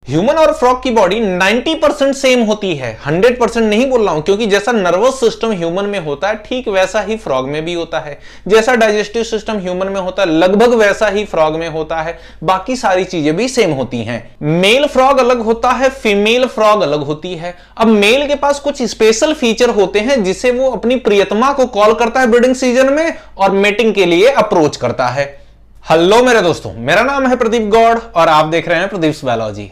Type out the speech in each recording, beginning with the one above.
Human और frog की body 90% same होती है, 100% नहीं बोल रहा हूं, क्योंकि जैसा नर्वस सिस्टम ह्यूमन में होता है ठीक वैसा ही फ्रॉग में भी होता है। जैसा डाइजेस्टिव सिस्टम ह्यूमन में होता है लगभग वैसा ही फ्रॉग में होता है। बाकी सारी चीजें भी सेम होती हैं। मेल फ्रॉग अलग होता है, फीमेल फ्रॉग अलग होती है। अब मेल के पास कुछ स्पेशल फीचर होते हैं जिससे वो अपनी प्रियतमा को कॉल करता है ब्रीडिंग सीजन में और मेटिंग के लिए अप्रोच करता है। हेलो मेरे दोस्तों, मेरा नाम है प्रदीप गौड़ और आप देख रहे हैं प्रदीप्स बायोलॉजी।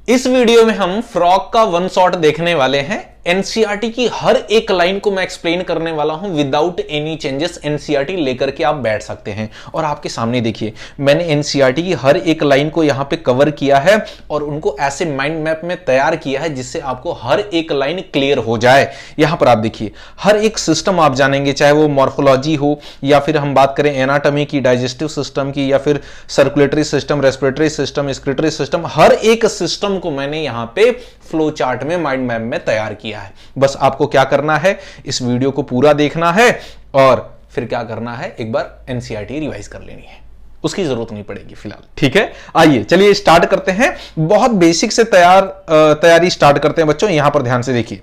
इस वीडियो में हम फ्रॉग का वन शॉट देखने वाले हैं। एनसीईआरटी की हर एक लाइन को मैं एक्सप्लेन करने वाला हूं विदाउट एनी चेंजेस। एनसीईआरटी लेकर के आप बैठ सकते हैं और आपके सामने देखिए मैंने एनसीईआरटी की हर एक लाइन को यहां पे कवर किया है और उनको ऐसे माइंड मैप में तैयार किया है जिससे आपको हर एक लाइन क्लियर हो जाए। यहां पर आप देखिए हर एक सिस्टम आप जानेंगे, चाहे वो मॉर्फोलॉजी हो या फिर हम बात करें एनाटॉमी की, डाइजेस्टिव सिस्टम की, या फिर circulatory system, respiratory system, excretory system, हर एक सिस्टम को मैंने यहां पे फ्लो चार्ट में माइंड मैप में तैयार किया है। बस आपको क्या करना है, इस वीडियो को पूरा देखना है और फिर क्या करना है, एक बार एनसीईआरटी रिवाइज कर लेनी है। उसकी जरूरत नहीं पड़ेगी फिलहाल, ठीक है। आइए चलिए स्टार्ट करते हैं। बहुत बेसिक से तैयारी स्टार्ट करते हैं बच्चों। यहां पर ध्यान से देखिए,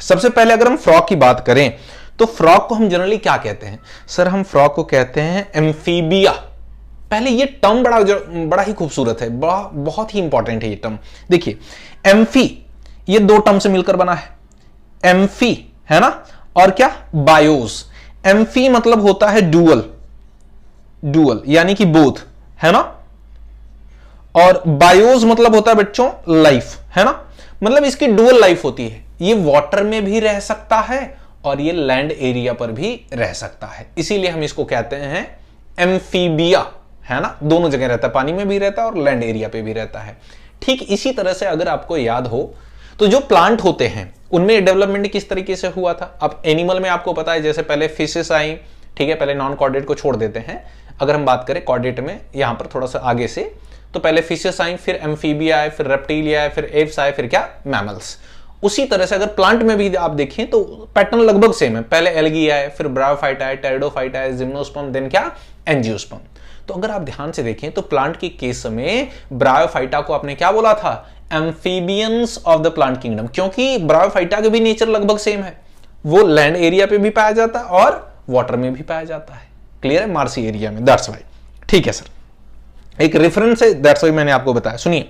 सबसे पहले अगर हम फ्रॉग की बात करें तो फ्रॉग को हम जनरली क्या कहते हैं? सर हम फ्रॉग को कहते हैं एम्फीबिया। पहले ये टर्म बड़ा ही खूबसूरत है, बहुत ही इंपॉर्टेंट है ये टर्म। देखिए एम्फी ये दो टर्म से मिलकर बना है, एम्फी है ना, और क्या बायोस। एम्फी मतलब होता है डुअल यानी कि बोथ, है ना, और बायोस मतलब होता है बच्चों लाइफ, है ना, मतलब इसकी डुअल लाइफ होती है। ये वाटर में भी रह सकता है और ये लैंड एरिया पर भी रह सकता है, इसीलिए हम इसको कहते हैं एम्फीबिया, है ना। दोनों जगह रहता है, पानी में भी रहता है और लैंड एरिया पे भी रहता है। ठीक इसी तरह से अगर आपको याद हो तो जो प्लांट होते हैं उनमें डेवलपमेंट किस तरीके से हुआ था। अब एनिमल में आपको पता है जैसे पहले फिशेस आई, ठीक है, पहले नॉन कॉर्डेट को छोड़ देते हैं। अगर हम बात करें कॉर्डेट में यहां पर थोड़ा सा आगे से, तो पहले फिशेस आई, फिर एम्फीबिया आए, फिर रेप्टिलिया आए, फिर एप्स आए, फिर क्या मैमल्स। उसी तरह से अगर प्लांट में भी आप देखें तो पैटर्न लगभग सेम है। पहले एल्गी आए, फिर ब्रायोफाइट आए, टेरिडोफाइट आए, जिम्नोस्पर्म, देन क्या एंजियोस्पर्म। तो अगर आप ध्यान से देखें तो प्लांट के केस में ब्रायोफाइटा को आपने क्या बोला था? Amphibians of the plant kingdom, क्योंकि ब्रायोफाइटा का भी नेचर लगभग सेम है। वो लैंड एरिया पे भी पाया जाता है और वाटर में भी पाया जाता है। क्लियर है? मार्सी एरिया में, दैट्स व्हाई। ठीक है सर, एक रेफरेंस है, दैट्स व्हाई मैंने आपको बताया। सुनिए,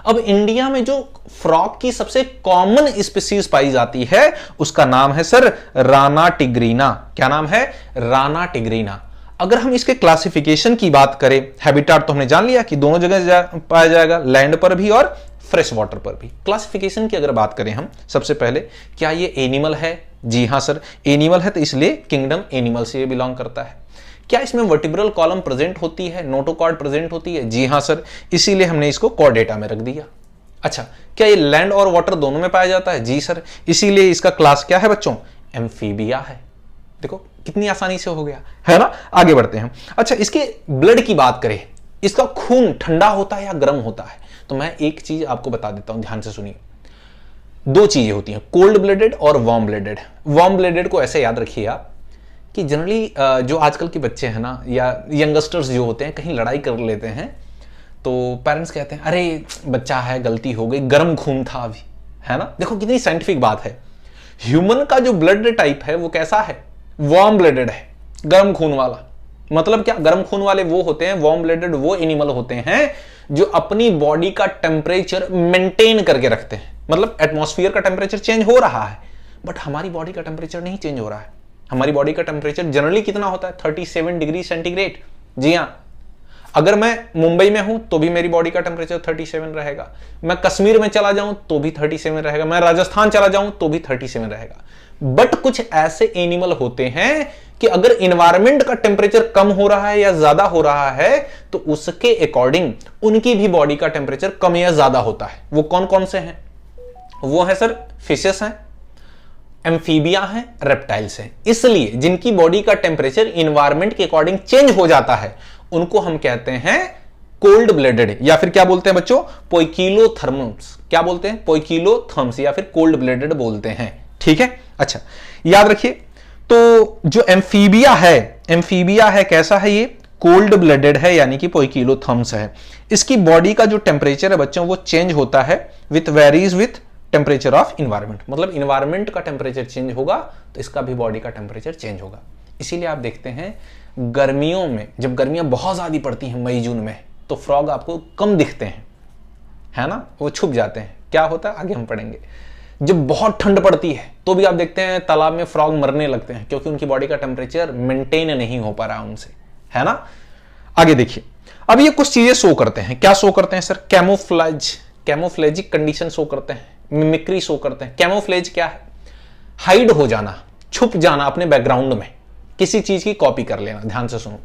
अब इंडिया में जो फ्रॉग की सबसे कॉमन स्पीसीज पाई जाती है उसका नाम है सर राना टिग्रीना। क्या नाम है? राना टिग्रीना। अगर हम इसके क्लासिफिकेशन की बात करें, हैबिटेट तो हमने जान लिया कि दोनों जगह पाया जाएगा, लैंड पर भी और फ्रेश वाटर पर भी। क्लासिफिकेशन की अगर बात करें हम, सबसे पहले क्या ये एनिमल है? जी हां सर, एनिमल है, तो इसलिए किंगडम एनिमल से ये बिलोंग करता है। क्या इसमें वर्टिब्रल कॉलम प्रेजेंट होती है, नोटोकॉर्ड प्रेजेंट होती है? जी हां सर, इसीलिए हमने इसको कॉर्डेटा में रख दिया। अच्छा, क्या ये लैंड और वाटर दोनों में पाया जाता है? जी सर, इसीलिए इसका क्लास क्या है बच्चों? एम्फीबिया है। देखो कितनी आसानी से हो गया, है ना। आगे बढ़ते हैं। अच्छा, इसके ब्लड की बात करें, इसका खून ठंडा होता है या गर्म होता है? तो मैं एक चीज आपको बता देता हूं, ध्यान से सुनिए। दो चीजें होती हैं, कोल्ड ब्लडेड और वार्म ब्लडेड। वार्म ब्लडेड को ऐसे याद रखिए आप कि जनरली जो आजकल के बच्चे हैं ना, या यंगस्टर्स जो होते हैं, कहीं लड़ाई कर लेते हैं तो पेरेंट्स कहते हैं अरे बच्चा है, गलती हो गई, गर्म खून था अभी, है ना। देखो कितनी साइंटिफिक बात है। ह्यूमन का जो ब्लड टाइप है वो कैसा है? वार्म ब्लडेड है, गर्म खून वाला। मतलब क्या? गर्म खून वाले वो होते हैं, वार्म ब्लडेड वो एनिमल होते हैं जो अपनी बॉडी का टेम्परेचर मेंटेन करके रखते हैं। मतलब एटमॉस्फेयर का टेम्परेचर चेंज हो रहा है बट हमारी बॉडी का टेम्परेचर नहीं चेंज हो रहा है। हमारी बॉडी का टेम्परेचर जनरली कितना होता है? 37 डिग्री सेंटीग्रेड। जी हां, अगर मैं मुंबई में हूं तो भी मेरी बॉडी का टेम्परेचर 37 रहेगा। मैं कश्मीर में चला जाऊं तो भी 37 रहेगा। मैं राजस्थान चला जाऊं तो भी 37 रहेगा। बट कुछ ऐसे एनिमल होते हैं कि अगर इन्वायरमेंट का टेम्परेचर कम हो रहा है या ज्यादा हो रहा है तो उसके अकॉर्डिंग उनकी भी बॉडी का टेम्परेचर कम या ज्यादा होता है। वो कौन कौन से हैं? वो है सर फिशेस हैं, एम्फीबिया हैं, रेप्टाइल्स हैं। इसलिए जिनकी बॉडी का टेम्परेचर इन्वायरमेंट के अकॉर्डिंग चेंज हो जाता है उनको हम कहते हैं कोल्ड ब्लडेड, या फिर क्या बोलते हैं बच्चों? पोइकिलोथर्म्स। क्या बोलते हैं? पोइकिलोथर्म्स, या फिर कोल्ड ब्लडेड बोलते हैं। ठीक है। अच्छा, याद रखिए, तो जो एम्फीबिया है कैसा है? ये कोल्ड ब्लडेड है यानी कि पोइकिलोथर्म्स है। इसकी बॉडी का जो टेम्परेचर है बच्चों वो चेंज होता है with varies with temperature of environment, मतलब इन्वायरमेंट का टेम्परेचर चेंज होगा तो इसका भी बॉडी का टेम्परेचर चेंज होगा। इसीलिए आप देखते हैं गर्मियों में, जब गर्मियां बहुत ज्यादा पड़ती हैं मई जून में, तो फ्रॉग आपको कम दिखते हैं, है ना, वो छुप जाते हैं। क्या होता है आगे हम पढ़ेंगे। जब बहुत ठंड पड़ती है तो भी आप देखते हैं तालाब में फ्रॉग मरने लगते हैं, क्योंकि उनकी बॉडी का टेम्परेचर मेंटेन नहीं हो पा रहा उनसे, है ना। आगे देखिए, अब ये कुछ चीजें शो करते हैं। क्या शो करते हैं सर? कैमोफ्लेजिक कंडीशन शो करते हैं, मिमिक्री शो करते हैं। कैमोफ्लेज क्या है? हाइड हो जाना, छुप जाना अपने बैकग्राउंड में, किसी चीज की कॉपी कर लेना। ध्यान से सुनो,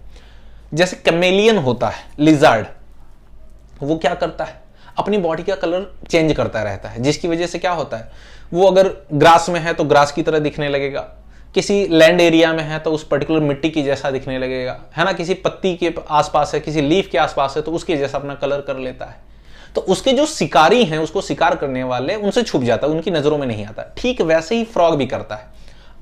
जैसे कैमेलियन होता है लिजार्ड, वो क्या करता है? अपनी बॉडी का कलर चेंज करता रहता है, जिसकी वजह से क्या होता है, वो अगर ग्रास में है तो ग्रास की तरह दिखने लगेगा, किसी लैंड एरिया में है तो उस पर्टिकुलर मिट्टी की जैसा दिखने लगेगा, है ना, किसी पत्ती के आसपास है, किसी लीफ के आसपास है तो उसके जैसा अपना कलर कर लेता है। तो उसके जो शिकारी हैं, उसको शिकार करने वाले, उनसे छुप जाता है, उनकी नजरों में नहीं आता। ठीक वैसे ही फ्रॉग भी करता है,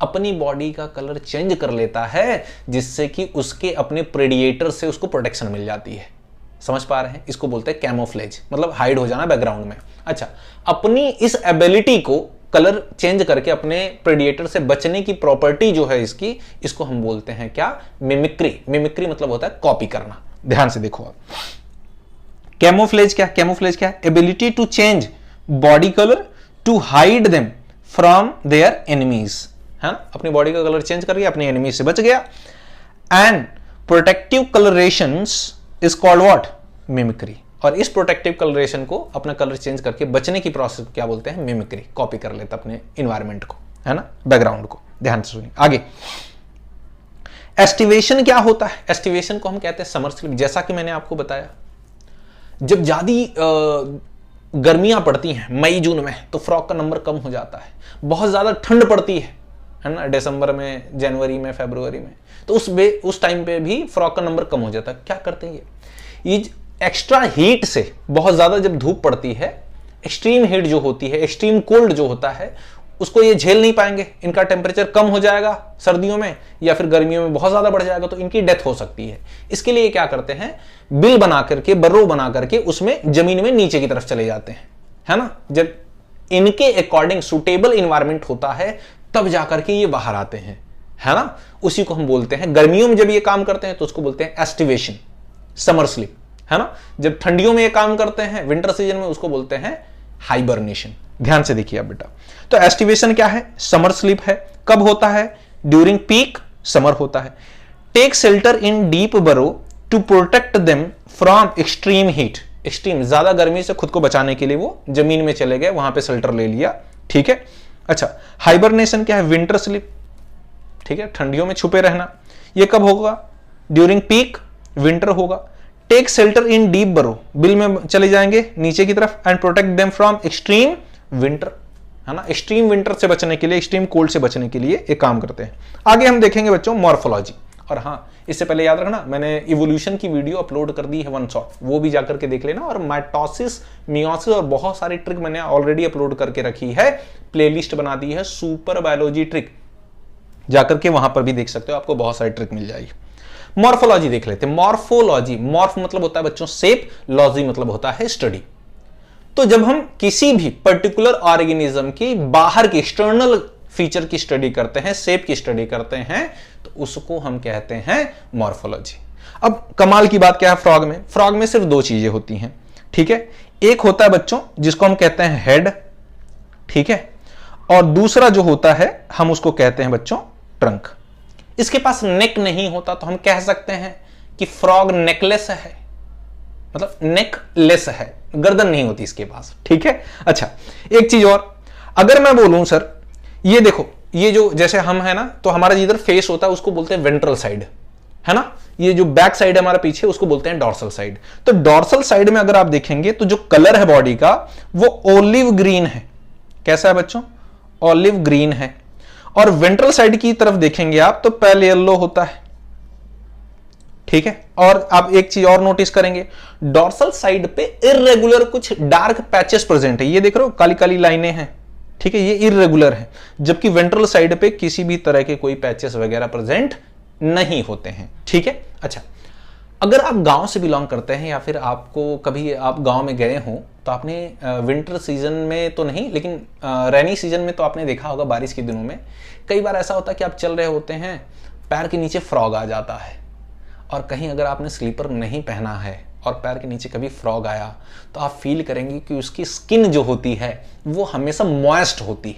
अपनी बॉडी का कलर चेंज कर लेता है, जिससे कि उसके अपने प्रेडिएटर से उसको प्रोटेक्शन मिल जाती है। समझ पा रहे हैं? इसको बोलते हैं कैमोफ्लेज, मतलब हाइड हो जाना बैकग्राउंड में। अच्छा, अपनी इस एबिलिटी को कलर चेंज करके अपने प्रेडिएटर से बचने की प्रॉपर्टी जो है इसकी, इसको हम बोलते हैं क्या? मिमिक्री। मिमिक्री मतलब होता है कॉपी करना। ध्यान से देखो आप, कैमोफ्लेज क्या? कैमोफ्लेज क्या है? Ability to change body colour to hide them from their enemies, है ना, अपनी बॉडी का कलर चेंज करके अपने एनिमी से बच गया। And protective colourations is called what? Mimicry. और इस प्रोटेक्टिव कलरेशन को, अपना कलर चेंज करके बचने की प्रोसेस क्या बोलते हैं? मिमिक्री। कॉपी कर लेता अपने इन्वायरमेंट को, है ना, बैकग्राउंड को। ध्यान से सुनिए आगे। एस्टिवेशन क्या होता है? एस्टिवेशन को हम कहते हैं समर स्लीप। जैसा कि मैंने आपको बताया, जब ज्यादा गर्मियां पड़ती हैं मई जून में तो फ्रॉग का नंबर कम हो जाता है। बहुत ज्यादा ठंड पड़ती है ना, दिसंबर में, जनवरी में, फरवरी में, तो उस टाइम पे भी फ्रॉग का नंबर कम हो जाता है। क्या करते हैं ये एक्स्ट्रा हीट से, बहुत ज्यादा जब धूप पड़ती है, एक्सट्रीम हीट जो होती है, एक्सट्रीम कोल्ड जो होता है, उसको ये झेल नहीं पाएंगे, इनका टेम्परेचर कम हो जाएगा सर्दियों में, या फिर गर्मियों में बहुत ज्यादा बढ़ जाएगा, तो इनकी डेथ हो सकती है। इसके लिए क्या करते हैं? बिल बना करके, बर्रो बना करके उसमें जमीन में नीचे की तरफ चले जाते हैं, है ना। जब इनके अकॉर्डिंग सुटेबल इन्वायरमेंट होता है तब जाकर के ये बाहर आते हैं, है ना। उसी को हम बोलते हैं, गर्मियों में जब ये काम करते हैं तो उसको बोलते हैं एस्टिवेशन, समर स्लीप, है ना। जब ठंडियों में ये काम करते हैं विंटर सीजन में, उसको बोलते हैं हाइबरनेशन। ध्यान से देखिए आप बेटा, तो एस्टिवेशन क्या है? समर स्लीप है। कब होता है? ड्यूरिंग पीक समर होता है। Take shelter in deep burrow to protect them from extreme heat. Extreme ज्यादा गर्मी से खुद को बचाने के लिए वो जमीन में चले गए, वहां पे शेल्टर ले लिया, ठीक है। अच्छा, हाइबरनेशन क्या है? विंटर स्लीप, ठीक है, ठंडियों में छुपे रहना। ये कब होगा? ड्यूरिंग पीक विंटर होगा। टेक शेल्टर इन डीप बरो, बिल में चले जाएंगे नीचे की तरफ, and protect them from extreme winter, है ना। एक्सट्रीम विंटर से बचने के लिए, एक्सट्रीम कोल्ड से बचने के लिए एक काम करते हैं। आगे हम देखेंगे बच्चों मॉर्फोलॉजी। और हाँ, इससे पहले याद रखना, मैंने इवोल्यूशन की वीडियो अपलोड कर दी है वन शॉट, वो भी जाकर के देख लेना। और माइटोसिस, मियोसिस और बहुत सारी ट्रिक मैंने ऑलरेडी अपलोड करके रखी है, प्लेलिस्ट बना दी है सुपर बायोलॉजी ट्रिक, जाकर के वहां पर भी देख सकते हो, आपको बहुत सारी ट्रिक मिल जाएगी। मॉर्फोलॉजी देख लेते हैं। मॉर्फोलॉजी, मॉर्फ मतलब होता है बच्चों शेप, लॉजी मतलब होता है स्टडी। तो जब हम किसी भी पर्टिकुलर ऑर्गेनिज्म की बाहर की एक्सटर्नल फीचर की स्टडी करते हैं, शेप की स्टडी करते हैं, तो उसको हम कहते हैं मॉर्फोलॉजी। अब कमाल की बात क्या है फ्रॉग में? फ्रॉग में सिर्फ दो चीजें होती हैं, ठीक है। एक होता है बच्चों जिसको हम कहते हैं हेड, ठीक है, और दूसरा जो होता है हम उसको कहते हैं बच्चों ट्रंक। इसके पास नेक नहीं होता तो हम कह सकते हैं कि फ्रॉग नेकलेस है, मतलब नेकलेस है, गर्दन नहीं होती इसके पास, ठीक है। अच्छा, एक चीज और, अगर मैं बोलूं सर ये देखो, ये जो जैसे हम है ना, तो हमारा जिधर फेस होता है उसको बोलते हैं वेंट्रल साइड, है ना। ये जो बैक साइड है हमारा पीछे, उसको बोलते हैं डॉर्सल साइड। तो डॉर्सल साइड में अगर आप देखेंगे तो जो कलर है बॉडी का वो ऑलिव ग्रीन है। कैसा है बच्चों? ऑलिव ग्रीन है। और वेंट्रल साइड की तरफ देखेंगे आप तो पेल येलो होता है, ठीक है। और आप एक चीज और नोटिस करेंगे, डॉर्सल साइड पे इररेगुलर कुछ डार्क पैचेस प्रेजेंट है, ये देख रहे हो काली काली लाइनें हैं, ठीक है, ये इररेगुलर है। जबकि वेंट्रल साइड पे किसी भी तरह के कोई पैचेस वगैरह प्रेजेंट नहीं होते हैं, ठीक है। अच्छा, अगर आप गांव से बिलोंग करते हैं या फिर आपको कभी आप गांव में गए हो तो आपने विंटर सीजन में तो नहीं लेकिन रेनी सीजन में तो आपने देखा होगा, बारिश के दिनों में कई बार ऐसा होता है कि आप चल रहे होते हैं, पैर के नीचे फ्रॉग आ जाता है, और कहीं अगर आपने स्लीपर नहीं पहना है और पैर के नीचे कभी फ्रॉग आया तो आप फील करेंगे कि उसकी स्किन जो होती है वो हमेशा मॉइस्ट होती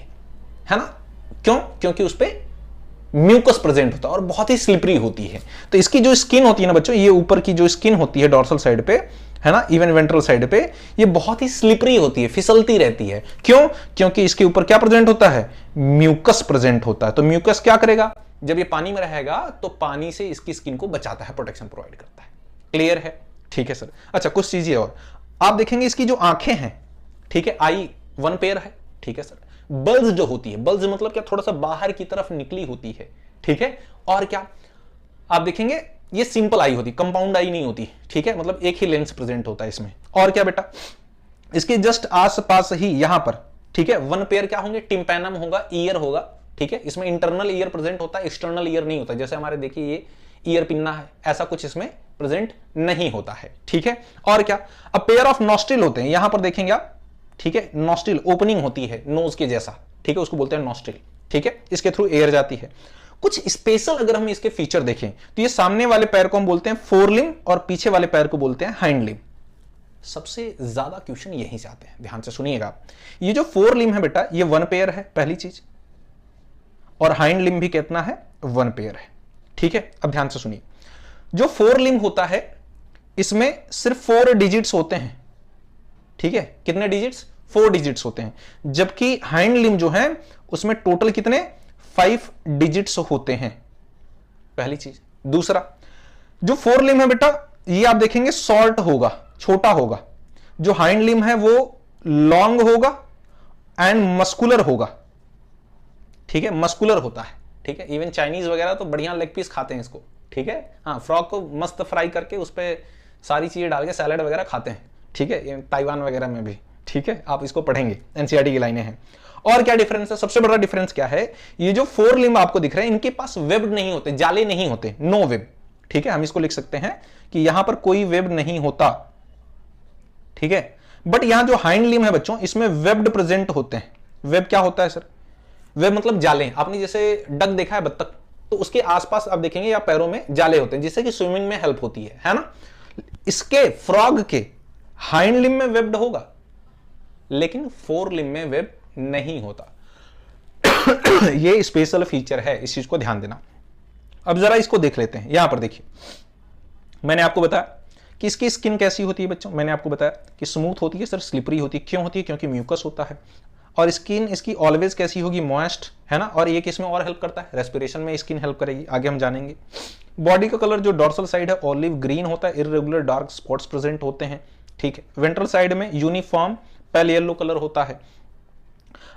है ना? क्यों? क्योंकि उस पर म्यूकस प्रेजेंट होता है और बहुत ही स्लिपरी होती है। तो इसकी जो स्किन होती है ना बच्चों, ये ऊपर की जो स्किन होती है डॉर्सल साइड पे, है ना, इवन वेंट्रल साइड पे, ये बहुत ही स्लिपरी होती है, फिसलती रहती है। क्यों? क्योंकि इसके ऊपर क्या प्रेजेंट होता है? म्यूकस प्रेजेंट होता है। तो म्यूकस क्या करेगा? जब ये पानी में रहेगा तो पानी से इसकी स्किन को बचाता है, प्रोटेक्शन प्रोवाइड करता है। क्लियर है? ठीक है सर। अच्छा, कुछ चीजें और आप देखेंगे, इसकी जो आंखें हैं, ठीक है, आई वन पेयर है, ठीक है सर। बल्ज जो होती है, बल्ज मतलब क्या, थोड़ा सा बाहर की तरफ निकली होती है, ठीक है। और क्या आप देखेंगे, ये सिंपल आई होती, कंपाउंड आई नहीं होती, ठीक है, मतलब एक ही लेंस प्रेजेंट होता है इसमें। और क्या बेटा, इसके जस्ट आसपास ही यहां पर, ठीक है, वन पेयर क्या होंगे? टिम्पैनम होगा, ईयर होगा, ठीक है। इसमें इंटरनल ईयर प्रेजेंट होता है, एक्सटर्नल ईयर नहीं होता। जैसे हमारे देखिए ये ईयर पिन्ना है, ऐसा कुछ इसमें प्रेजेंट नहीं होता है, ठीक है। और क्या, अ पेयर ऑफ नॉस्ट्रिल होते हैं, यहां पर देखेंगे आप, ठीक है, नॉस्ट्रिल ओपनिंग होती है नोज के जैसा, ठीक है, उसको बोलते हैं नॉस्ट्रिल, ठीक है, इसके थ्रू एयर जाती है। कुछ स्पेशल अगर हम इसके फीचर देखें तो ये सामने वाले पैर को हम बोलते हैं फोर लिम्ब और पीछे वाले पैर को बोलते हैं हाइंड लिम्ब। सबसे ज्यादा क्वेश्चन यहीं से आते हैं, ध्यान से सुनिएगा। ये जो फोर लिम्ब है बेटा, ये वन पेयर है, पहली चीज, और हाइंड लिम्ब भी कितना है? वन पेयर है, ठीक है। अब ध्यान से सुनिए, जो फोर लिम्ब होता है इसमें सिर्फ 4 डिजिट्स होते हैं, ठीक है। कितने डिजिट्स? 4 डिजिट्स होते हैं। जबकि हाइंड लिम्ब जो है उसमें टोटल कितने? 5 डिजिट्स होते हैं, पहली चीज। दूसरा, जो फोर लिम्ब है बेटा, ये आप देखेंगे शॉर्ट होगा, छोटा होगा। जो हाइंड लिम्ब है वो लॉन्ग होगा एंड मस्कुलर होगा, ठीक है, मस्कुलर होता है, ठीक है। इवन चाइनीज वगैरह तो बढ़िया लेग पीस खाते हैं इसको, ठीक है। हाँ, फ्रॉग को मस्त फ्राई करके उस पर सारी चीजें डाल के सैलड वगैरह खाते हैं, ठीक है, ताइवान वगैरह में भी, ठीक है। आप इसको पढ़ेंगे, एनसीईआरटी की लाइनें हैं। और क्या डिफरेंस है? सबसे बड़ा डिफरेंस क्या है, ये जो फोर लिम्ब आपको दिख रहे हैं इनके पास वेब नहीं होते, जाले नहीं होते, नो वेब, ठीक है। हम इसको लिख सकते हैं कि यहां पर कोई वेब नहीं होता, ठीक है। बट यहां जो हाइंड लिम्ब है बच्चों, इसमें वेब्ड प्रेजेंट होते हैं। वेब क्या होता है सर? वेब मतलब जाले। आपने जैसे डक देखा है, बत्तख, तो उसके आसपास आप देखेंगे या पैरों में जाले होते हैं जिससे कि स्विमिंग में हेल्प होती है ना। इसके फ्रॉग के हाइंड लिम्ब में वेब्ड होगा, लेकिन फोर लिम्ब में वेब नहीं होता। ये स्पेशल फीचर है, इस चीज को ध्यान देना। अब जरा इसको देख लेते हैं। यहां पर देखिए, मैंने आपको बताया कि इसकी स्किन कैसी होती है बच्चों, मैंने आपको बताया कि स्मूथ होती है सर, स्लिपरी होती है। क्यों होती है? क्योंकि म्यूकस होता है। और स्किन इसकी ऑलवेज कैसी होगी? मॉइस्ट, है ना। और ये किसमें और हेल्प करता है? रेस्पिरेशन में स्किन हेल्प करेगी, आगे हम जानेंगे। बॉडी का कलर जो डॉर्सल साइड है ऑलिव ग्रीन होता है, इरेगुलर डार्क स्पॉट्स प्रेजेंट होते हैं, ठीक है। वेंट्रल साइड में यूनिफॉर्म पेल येलो कलर होता है।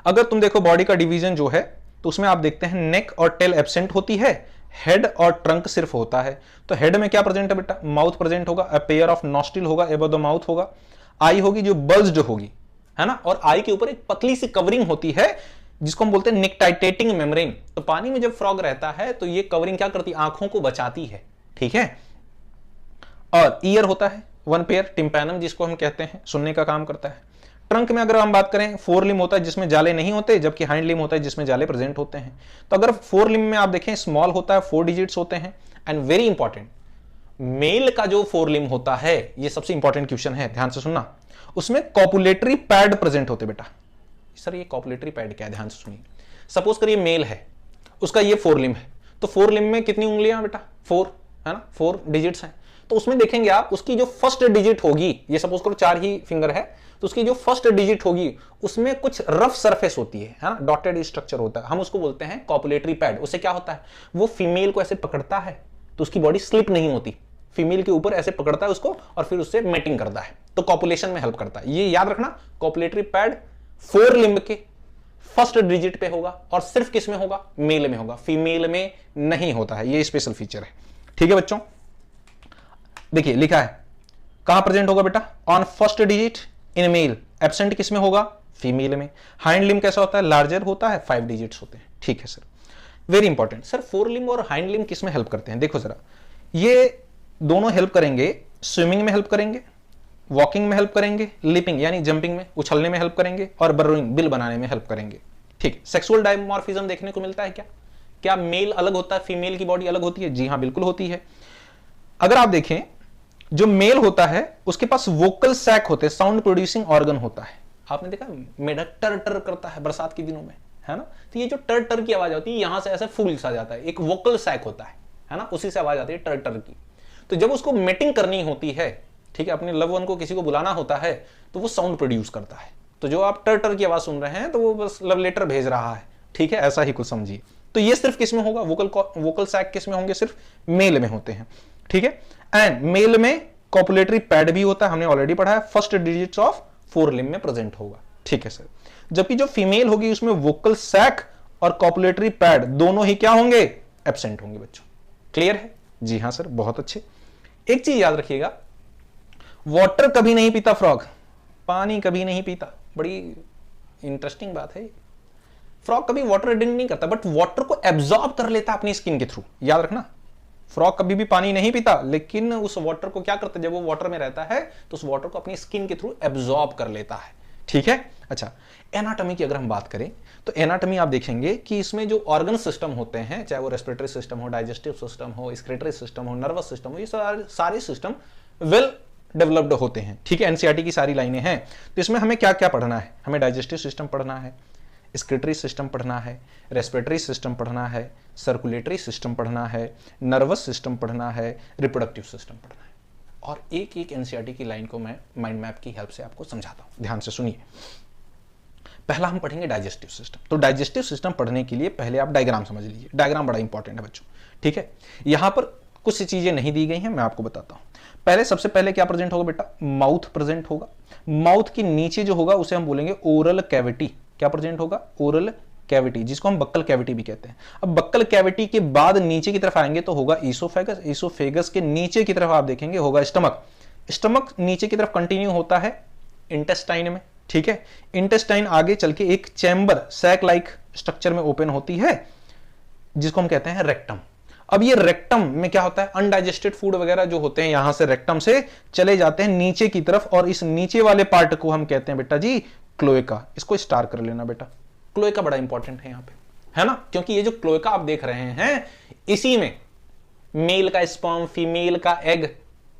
अगर तुम देखो बॉडी का डिवीजन जो है तो उसमें आप देखते हैं नेक और टेल एब्सेंट होती है, हेड और ट्रंक सिर्फ होता है। तो हेड में क्या प्रेजेंट है बेटा? माउथ प्रेजेंट होगा, अ पेयर ऑफ नॉस्ट्रिल होगा एबव द माउथ होगा, आई होगी जो बल्ज्ड होगी, है ना। और आई के ऊपर एक पतली सी कवरिंग होती है जिसको हम बोलते हैं निकटाइटेटिंग मेम्ब्रेन। तो पानी में जब फ्रॉग रहता है तो ये कवरिंग क्या करती है? आंखों को बचाती है, ठीक है। और ईयर होता है वन पेयर, टिम्पैनम जिसको हम कहते हैं, सुनने का काम करता है। ट्रंक में अगर हम बात करें, फोर लिम्ब होता है जिसमें जाले नहीं होते, जबकि हाइंड लिम्ब होता है जिसमें जाले प्रेजेंट होते हैं। तो अगर फोर लिम्ब में आप देखें स्मॉल होता है, 4 डिजिट्स होते हैं। एंड वेरी इंपॉर्टेंट, मेल का जो फोर लिम्ब होता है, ये सबसे इंपॉर्टेंट क्वेश्चन है, ध्यान से सुनना, उसमें कॉपुलेटरी पैड प्रेजेंट होते बेटा। सर ये कॉपुलेटरी पैड क्या है? ध्यान से सुनिए। सपोज करिए मेल है, उसका ये फोर लिम्ब है, तो फोर लिम्ब में कितनी उंगलियां बेटा? 4, है ना, 4 डिजिट्स हैं। तो उसमें देखेंगे आप, उसकी जो फर्स्ट डिजिट होगी, ये सपोज करो 4 ही फिंगर है, तो उसकी जो फर्स्ट डिजिट होगी उसमें कुछ रफ सरफेस होती है ना, डॉटेड स्ट्रक्चर होता है, हम उसको बोलते हैं कॉपुलेटरी पैड। उससे क्या होता है? वो फीमेल को ऐसे पकड़ता है तो उसकी बॉडी स्लिप नहीं होती, फीमेल के ऊपर ऐसे पकड़ता है उसको और फिर उससे मेटिंग करता है, तो कॉपुलेशन में हेल्प करता है। ये याद रखना, कॉपुलेटरी पैड फोर लिम्ब के फर्स्ट डिजिट पे होगा और सिर्फ किस में होगा? मेल में होगा, फीमेल में नहीं होता है। ये स्पेशल फीचर है, ठीक है बच्चों। देखिए लिखा है, कहां प्रेजेंट होगा बेटा? On first digit in male, absent किस में होगा? फीमेल में। हाइंड लिम्ब कैसा होता है? लार्जर होता है, 5 डिजिट्स होते हैं, ठीक है sir. Very important sir, four limb और हाइंड लिम्ब किस में हेल्प करते हैं? देखो जरा, ये दोनों हेल्प करेंगे, स्विमिंग में हेल्प करेंगे, वॉकिंग में हेल्प करेंगे, लीपिंग यानी जंपिंग में, उछलने में हेल्प करेंगे, और बर्रोइंग बिल बनाने में हेल्प करेंगे। ठीक, सेक्सुअल डायमॉर्फिज्म देखने को मिलता है क्या? क्या मेल अलग होता है, फीमेल की बॉडी अलग होती है? जी हां, बिल्कुल होती है। अगर आप देखें, जो मेल होता है उसके पास वोकल सैक होते हैं, साउंड प्रोड्यूसिंग ऑर्गन होता है। आपने देखा मेढक टर टर करता है बरसात के दिनों में, है ना? तो ये जो टर टर की आवाज होती है, यहां से ऐसे फूल सा जाता है, एक वोकल सैक होता है ना? उसी से आवाज आती है टर टर की। तो जब उसको मेटिंग करनी होती है, ठीक है, अपने लव वन को किसी को बुलाना होता है, तो वो साउंड प्रोड्यूस करता है। तो जो आप टर टर की आवाज सुन रहे हैं, तो वो बस लव लेटर भेज रहा है। ठीक है, ऐसा ही कुछ समझिए। तो ये सिर्फ किस में होगा? वोकल सैक किस में होंगे? सिर्फ मेल में होते हैं। ठीक है, एंड मेल में कॉपुलेटरी पैड भी होता है, हमने ऑलरेडी पढ़ा है, first digits of four limb में प्रेजेंट होगा। ठीक है सर। जबकि जो फीमेल होगी उसमें वोकल सैक और कॉपुलेटरी पैड दोनों ही क्या होंगे? एब्सेंट होंगे बच्चों। क्लियर है? जी हां सर, बहुत अच्छे। एक चीज याद रखिएगा, वाटर कभी नहीं पीता फ्रॉग, पानी कभी नहीं पीता। बड़ी इंटरेस्टिंग बात है। फ्रॉग कभी वाटर ड्रिंक नहीं करता, बट वाटर को एब्जॉर्ब कर लेता अपनी स्किन के थ्रू। याद रखना, फ्रॉग कभी भी पानी नहीं पीता, लेकिन उस वाटर को क्या करता है, जब वो वाटर में रहता है तो उस वाटर को अपनी स्किन के थ्रू एब्जॉर्ब कर लेता है। ठीक है, अच्छा। एनाटॉमी की अगर हम बात करें तो एनाटॉमी आप देखेंगे कि इसमें जो ऑर्गन सिस्टम होते हैं, चाहे वो रेस्पिरेटरी सिस्टम हो, डाइजेस्टिव सिस्टम हो, एक्सक्रीटरी सिस्टम हो, नर्वस सिस्टम हो, ये सारे सिस्टम वेल डेवलप्ड होते हैं। ठीक है, एनसीईआरटी की सारी लाइनें हैं। तो इसमें हमें क्या क्या पढ़ना है? हमें डाइजेस्टिव सिस्टम पढ़ना है, एक्सक्रीटरी सिस्टम पढ़ना है, रेस्पिरेटरी सिस्टम पढ़ना है, सर्कुलेटरी सिस्टम पढ़ना है, नर्वस सिस्टम पढ़ना है, रिप्रोडक्टिव सिस्टम पढ़ना है। और एक एक एनसीईआरटी की लाइन को मैं माइंड मैप की हेल्प से आपको समझाता हूं, ध्यान से सुनिए। पहला हम पढ़ेंगे डाइजेस्टिव सिस्टम। तो डाइजेस्टिव सिस्टम पढ़ने के लिए पहले आप डायग्राम समझ लीजिए। डायग्राम बड़ा इंपॉर्टेंट है बच्चों। ठीक है, यहां पर कुछ चीजें नहीं दी गई हैं, मैं आपको बताता हूं। पहले सबसे पहले क्या प्रेजेंट होगा बेटा? माउथ प्रेजेंट होगा। माउथ के नीचे जो होगा उसे हम बोलेंगे ओरल कैविटी। क्या प्रेजेंट होगा? ओरल कैविटी, जिसको हम बक्कल कैविटी भी कहते हैं। अब बक्कल कैविटी के बाद नीचे की तरफ आएंगे तो होगा ईसोफेगस। ईसोफेगस के नीचे की तरफ आप देखेंगे होगा स्टमक। स्टमक नीचे की तरफ कंटिन्यू होता है इंटेस्टाइन में। ठीक है, इंटेस्टाइन आगे चल के एक चैम्बर सैक लाइक स्ट्रक्चर में ओपन होती है, जिसको हम कहते हैं रेक्टम। अब ये रेक्टम में क्या होता है? अनडाइजेस्टेड फूड वगैरह जो होते हैं यहां से रेक्टम से चले जाते हैं नीचे की तरफ, और इस नीचे वाले पार्ट को हम कहते हैं बेटा जी क्लोएका। इसको स्टार कर लेना बेटा। क्लोएका बड़ा इंपॉर्टेंट है यहां पे, है ना? क्योंकि ये जो क्लोएका आप देख रहे हैं, इसी में मेल का स्पर्म, फीमेल का एग,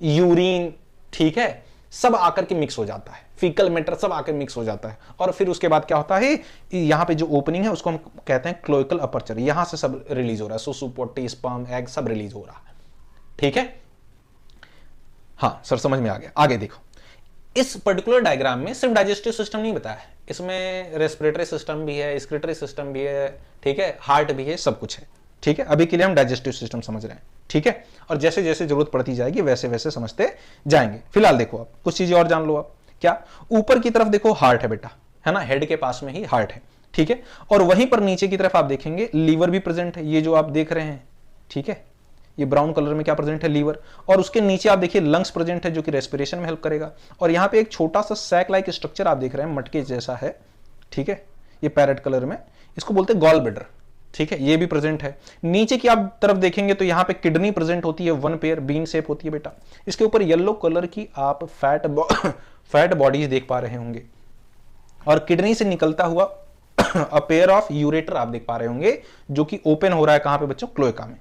यूरिन, ठीक है, सब आकर के मिक्स हो जाता है। फीकल मैटर सब आकर मिक्स हो जाता है, और फिर उसके बाद क्या होता है? यहां पे जो ओपनिंग है उसको हम कहते हैं क्लोइकल अपर्चर। यहां से सब रिलीज हो रहा है, सुसु, पोटी, स्पर्म, एग सब रिलीज हो रहा है। ठीक है, हां सर, समझ में आ गया। आगे देखो, इस पर्टिकुलर डायग्राम में सिर्फ डाइजेस्टिव सिस्टम नहीं बताया है, इसमें रेस्पिरेटरी सिस्टम भी है, एक्सक्रीटरी सिस्टम भी है, ठीक है, हार्ट भी है, सब कुछ है। ठीक है, अभी के लिए हम डाइजेस्टिव सिस्टम समझ रहे हैं। ठीक है, और जैसे जैसे जरूरत पड़ती जाएगी वैसे वैसे समझते जाएंगे। फिलहाल देखो, आप कुछ चीजें और जान लो। आप क्या, ऊपर की तरफ देखो हार्ट है बेटा, है ना? हेड के पास में ही हार्ट है। ठीक है, और वहीं पर नीचे की तरफ आप देखेंगे लीवर भी प्रेजेंट है, ये जो आप देख रहे हैं। ठीक है, ये ब्राउन कलर में क्या प्रेजेंट है? लीवर। और उसके नीचे आप देखिए लंग्स प्रेजेंट है, जो कि रेस्पिरेशन में हेल्प करेगा। और यहाँ पे एक छोटा सा सैक लाइक स्ट्रक्चर आप देख रहे हैं, मटके जैसा है। ठीक है, ये पैरेट कलर में, इसको बोलते हैं गॉल ब्लैडर। ठीक है, ये भी प्रेजेंट है। नीचे की आप तरफ देखेंगे तो यहाँ पे किडनी प्रेजेंट होती है, वन पेयर बीन शेप होती है बेटा। इसके ऊपर येलो कलर की आप फैट बॉडीज देख पा रहे होंगे, और किडनी से निकलता हुआ अ पेयर ऑफ यूरेटर आप देख पा रहे होंगे, जो कि ओपन हो रहा है कहां पे बच्चों? क्लोएका में।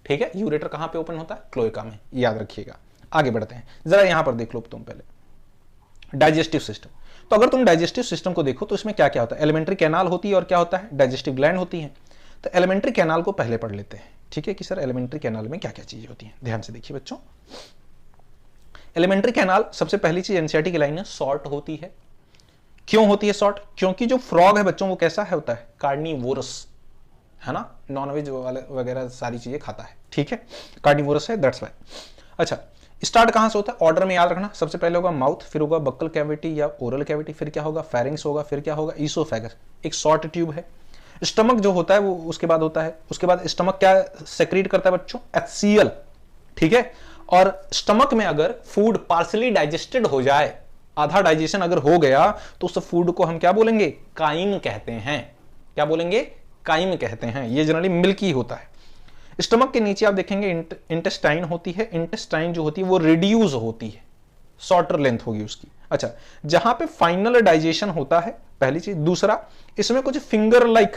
ठीक है, यूरेटर कहां पे ओपन होता है? क्लोएका में, याद रखिएगा। आगे बढ़ते हैं, जरा यहां पर देख लो तुम पहले डाइजेस्टिव सिस्टम। तो अगर तुम डाइजेस्टिव सिस्टम को देखो तो इसमें क्या क्या होता है? एलिमेंट्री कैनाल होती है, और क्या होता है? डाइजेस्टिव ग्लैंड होती है। तो एलिमेंट्री कैनाल को पहले पढ़ लेते हैं। ठीक है, कि सर एलिमेंट्री कैनाल में क्या क्या चीजें होती हैं। ध्यान से देखिए बच्चों, एलिमेंट्री कैनाल सबसे पहली चीज एनसीईआरटी की लाइन है, शॉर्ट होती है। क्यों होती है शॉर्ट? क्योंकि जो फ्रॉग है बच्चों वो कैसा है होता है? कार्निवोरस, है ना? नॉनवेज वाले वगैरह सारी चीजें खाता है। ठीक है, कार्निवोरस है, दैट्स व्हाई। अच्छा, स्टार्ट कहां से होता है? ऑर्डर में याद रखना। सबसे पहले होगा माउथ, फिर होगा बक्कल कैविटी या ओरल कैविटी, फिर क्या होगा? फेरिंग्स होगा, फिर क्या होगा? ईसोफेगस, एक शॉर्ट ट्यूब है। स्टमक जो होता है वो उसके बाद होता है। उसके बाद स्टमक क्या सेक्रीट करता है बच्चों? HCl। ठीक है, और स्टमक में अगर फूड पार्सली डाइजेस्टेड हो जाए, आधा डाइजेशन अगर हो गया, तो उस फूड को हम क्या बोलेंगे? काइम कहते हैं। क्या बोलेंगे? काइम कहते हैं। ये जनरली मिल्की होता है। स्टमक के नीचे आप देखेंगे इंटेस्टाइन होती है, इंटेस्टाइन जो होती है वो रिड्यूस होती है, शॉर्टर लेंथ होगी उसकी। अच्छा, जहां पे फाइनल डाइजेशन होता है, पहली चीज। दूसरा, इसमें कुछ फिंगर लाइक,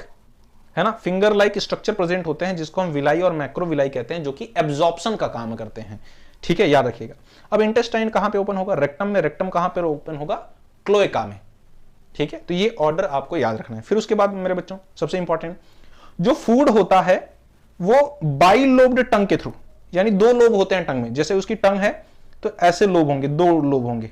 है ना, फिंगर लाइक स्ट्रक्चर प्रेजेंट होते हैं जिसको हम विलाई और मैक्रोविलाई कहते हैं, जो कि एब्जॉर्प्शन का काम करते हैं। ठीक है, याद रखिएगा। अब इंटेस्टाइन कहां पे ओपन होगा? रेक्टम में। रेक्टम कहां पे ओपन होगा? क्लोएका में। ठीक है, तो ये ऑर्डर आपको याद रखना है। फिर उसके बाद मेरे बच्चों सबसे इंपॉर्टेंट, जो फूड होता है वो बाइलोब्ड टंग के थ्रू, यानी दो लोब होते हैं टंग में। जैसे उसकी टंग है तो ऐसे लोब होंगे, दो लोब होंगे।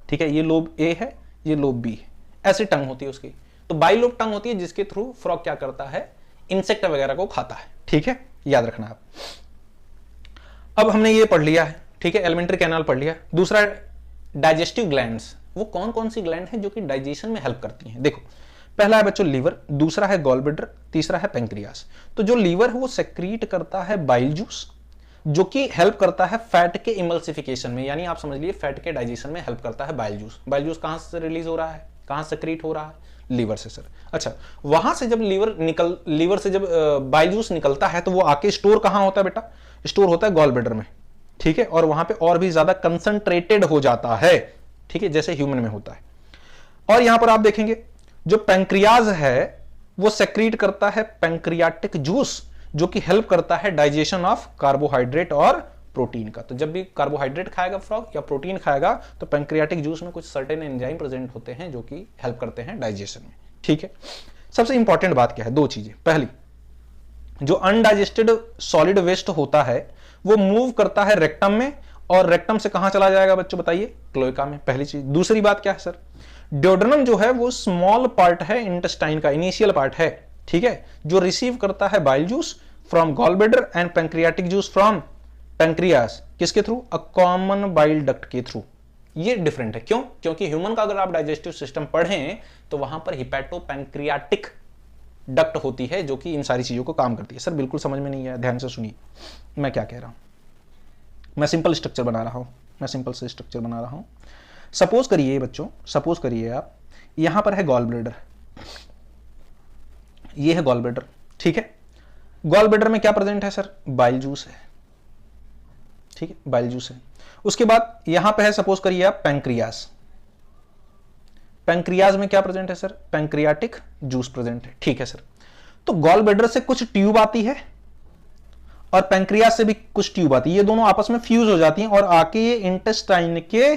ठीक है, ये लोब ए है, ये लोब बी है, ऐसे टंग होती है उसकी। तो बाइलोब टंग होती है जिसके थ्रू फ्रॉग क्या करता है? इंसेक्ट वगैरह को खाता है। ठीक है, याद रखना आप। अब हमने ये पढ़ लिया है, ठीक है, एलिमेंट्री कैनाल पढ़ लिया। दूसरा, डाइजेस्टिव ग्लैंड्स। वो कौन कौन सी ग्लैंड है जो कि डाइजेशन में हेल्प करती हैं? देखो, पहला है बच्चों लीवर, दूसरा है गॉल ब्लैडर, तीसरा है पेंक्रियास। तो जो लीवर है वो सेक्रीट करता है बाइल जूस, जो कि हेल्प करता है फैट के इमल्सिफिकेशन में, यानी आप समझ लीजिए फैट के डाइजेशन में हेल्प करता है बाइल जूस। बाइल जूस कहां से रिलीज हो रहा है, कहां सेक्रीट हो रहा है? लीवर से सर। अच्छा, वहां से जब लीवर से जब बाइल जूस निकलता है तो वो आके स्टोर कहां होता है बेटा? स्टोर होता है गॉल ब्लैडर में। ठीक है, और वहां पे और भी ज्यादा कंसंट्रेटेड हो जाता है। ठीक है, जैसे ह्यूमन में होता है। और यहां पर आप देखेंगे जो पैंक्रियाज है वो सेक्रीट करता है पैंक्रियाटिक जूस, जो कि हेल्प करता है डाइजेशन ऑफ कार्बोहाइड्रेट और प्रोटीन का। तो जब भी कार्बोहाइड्रेट खाएगा फ्रॉग या प्रोटीन खाएगा तो पैंक्रियाटिक जूस में कुछ सर्टेन एंजाइम प्रेजेंट होते हैं जो कि हेल्प करते हैं डाइजेशन में। ठीक है, सबसे इंपॉर्टेंट बात क्या है? दो चीजें। पहली, जो अनडाइजेस्टेड सॉलिड वेस्ट होता है वो मूव करता है रेक्टम में, और रेक्टम से कहां चला जाएगा बच्चों बताइए? क्लोएका में। पहली चीज। दूसरी बात क्या है सर? ड्यूोडेनम जो है वो स्मॉल पार्ट है इंटेस्टाइन का, इनिशियल पार्ट है। ठीक है, जो रिसीव करता है bile juice from gall bladder and pancreatic juice from pancreas. किसके through? A common bile duct के थ्रू। ये डिफरेंट है। क्यों? क्योंकि ह्यूमन का अगर आप डाइजेस्टिव सिस्टम पढ़ें तो वहां पर हिपैटो पैंक्रियाटिक डक्ट होती है जो कि इन सारी चीजों को काम करती है। सर बिल्कुल समझ में नहीं आया, ध्यान से सुनिए मैं क्या कह रहा हूं। मैं सिंपल स्ट्रक्चर बना रहा हूं, मैं सिंपल से स्ट्रक्चर बना रहा हूं। सपोज करिए बच्चों, सपोज करिए आप, यहां पर है गॉल ब्लैडर, ये है गॉल ब्लैडर। ठीक है, गॉल ब्लैडर में क्या प्रेजेंट है सर? बाइल जूस है। ठीक है, बाइल जूस है। उसके बाद यहां पे है सपोज करिए आप पैंक्रियास। पैंक्रियाज में क्या प्रेजेंट है सर? पैंक्रियाटिक जूस प्रेजेंट है। ठीक है सर, तो गॉल ब्लैडर से कुछ ट्यूब आती है और पैंक्रियाज से भी कुछ ट्यूब आती है, ये दोनों आपस में फ्यूज हो जाती हैं और आके ये इंटेस्टाइन के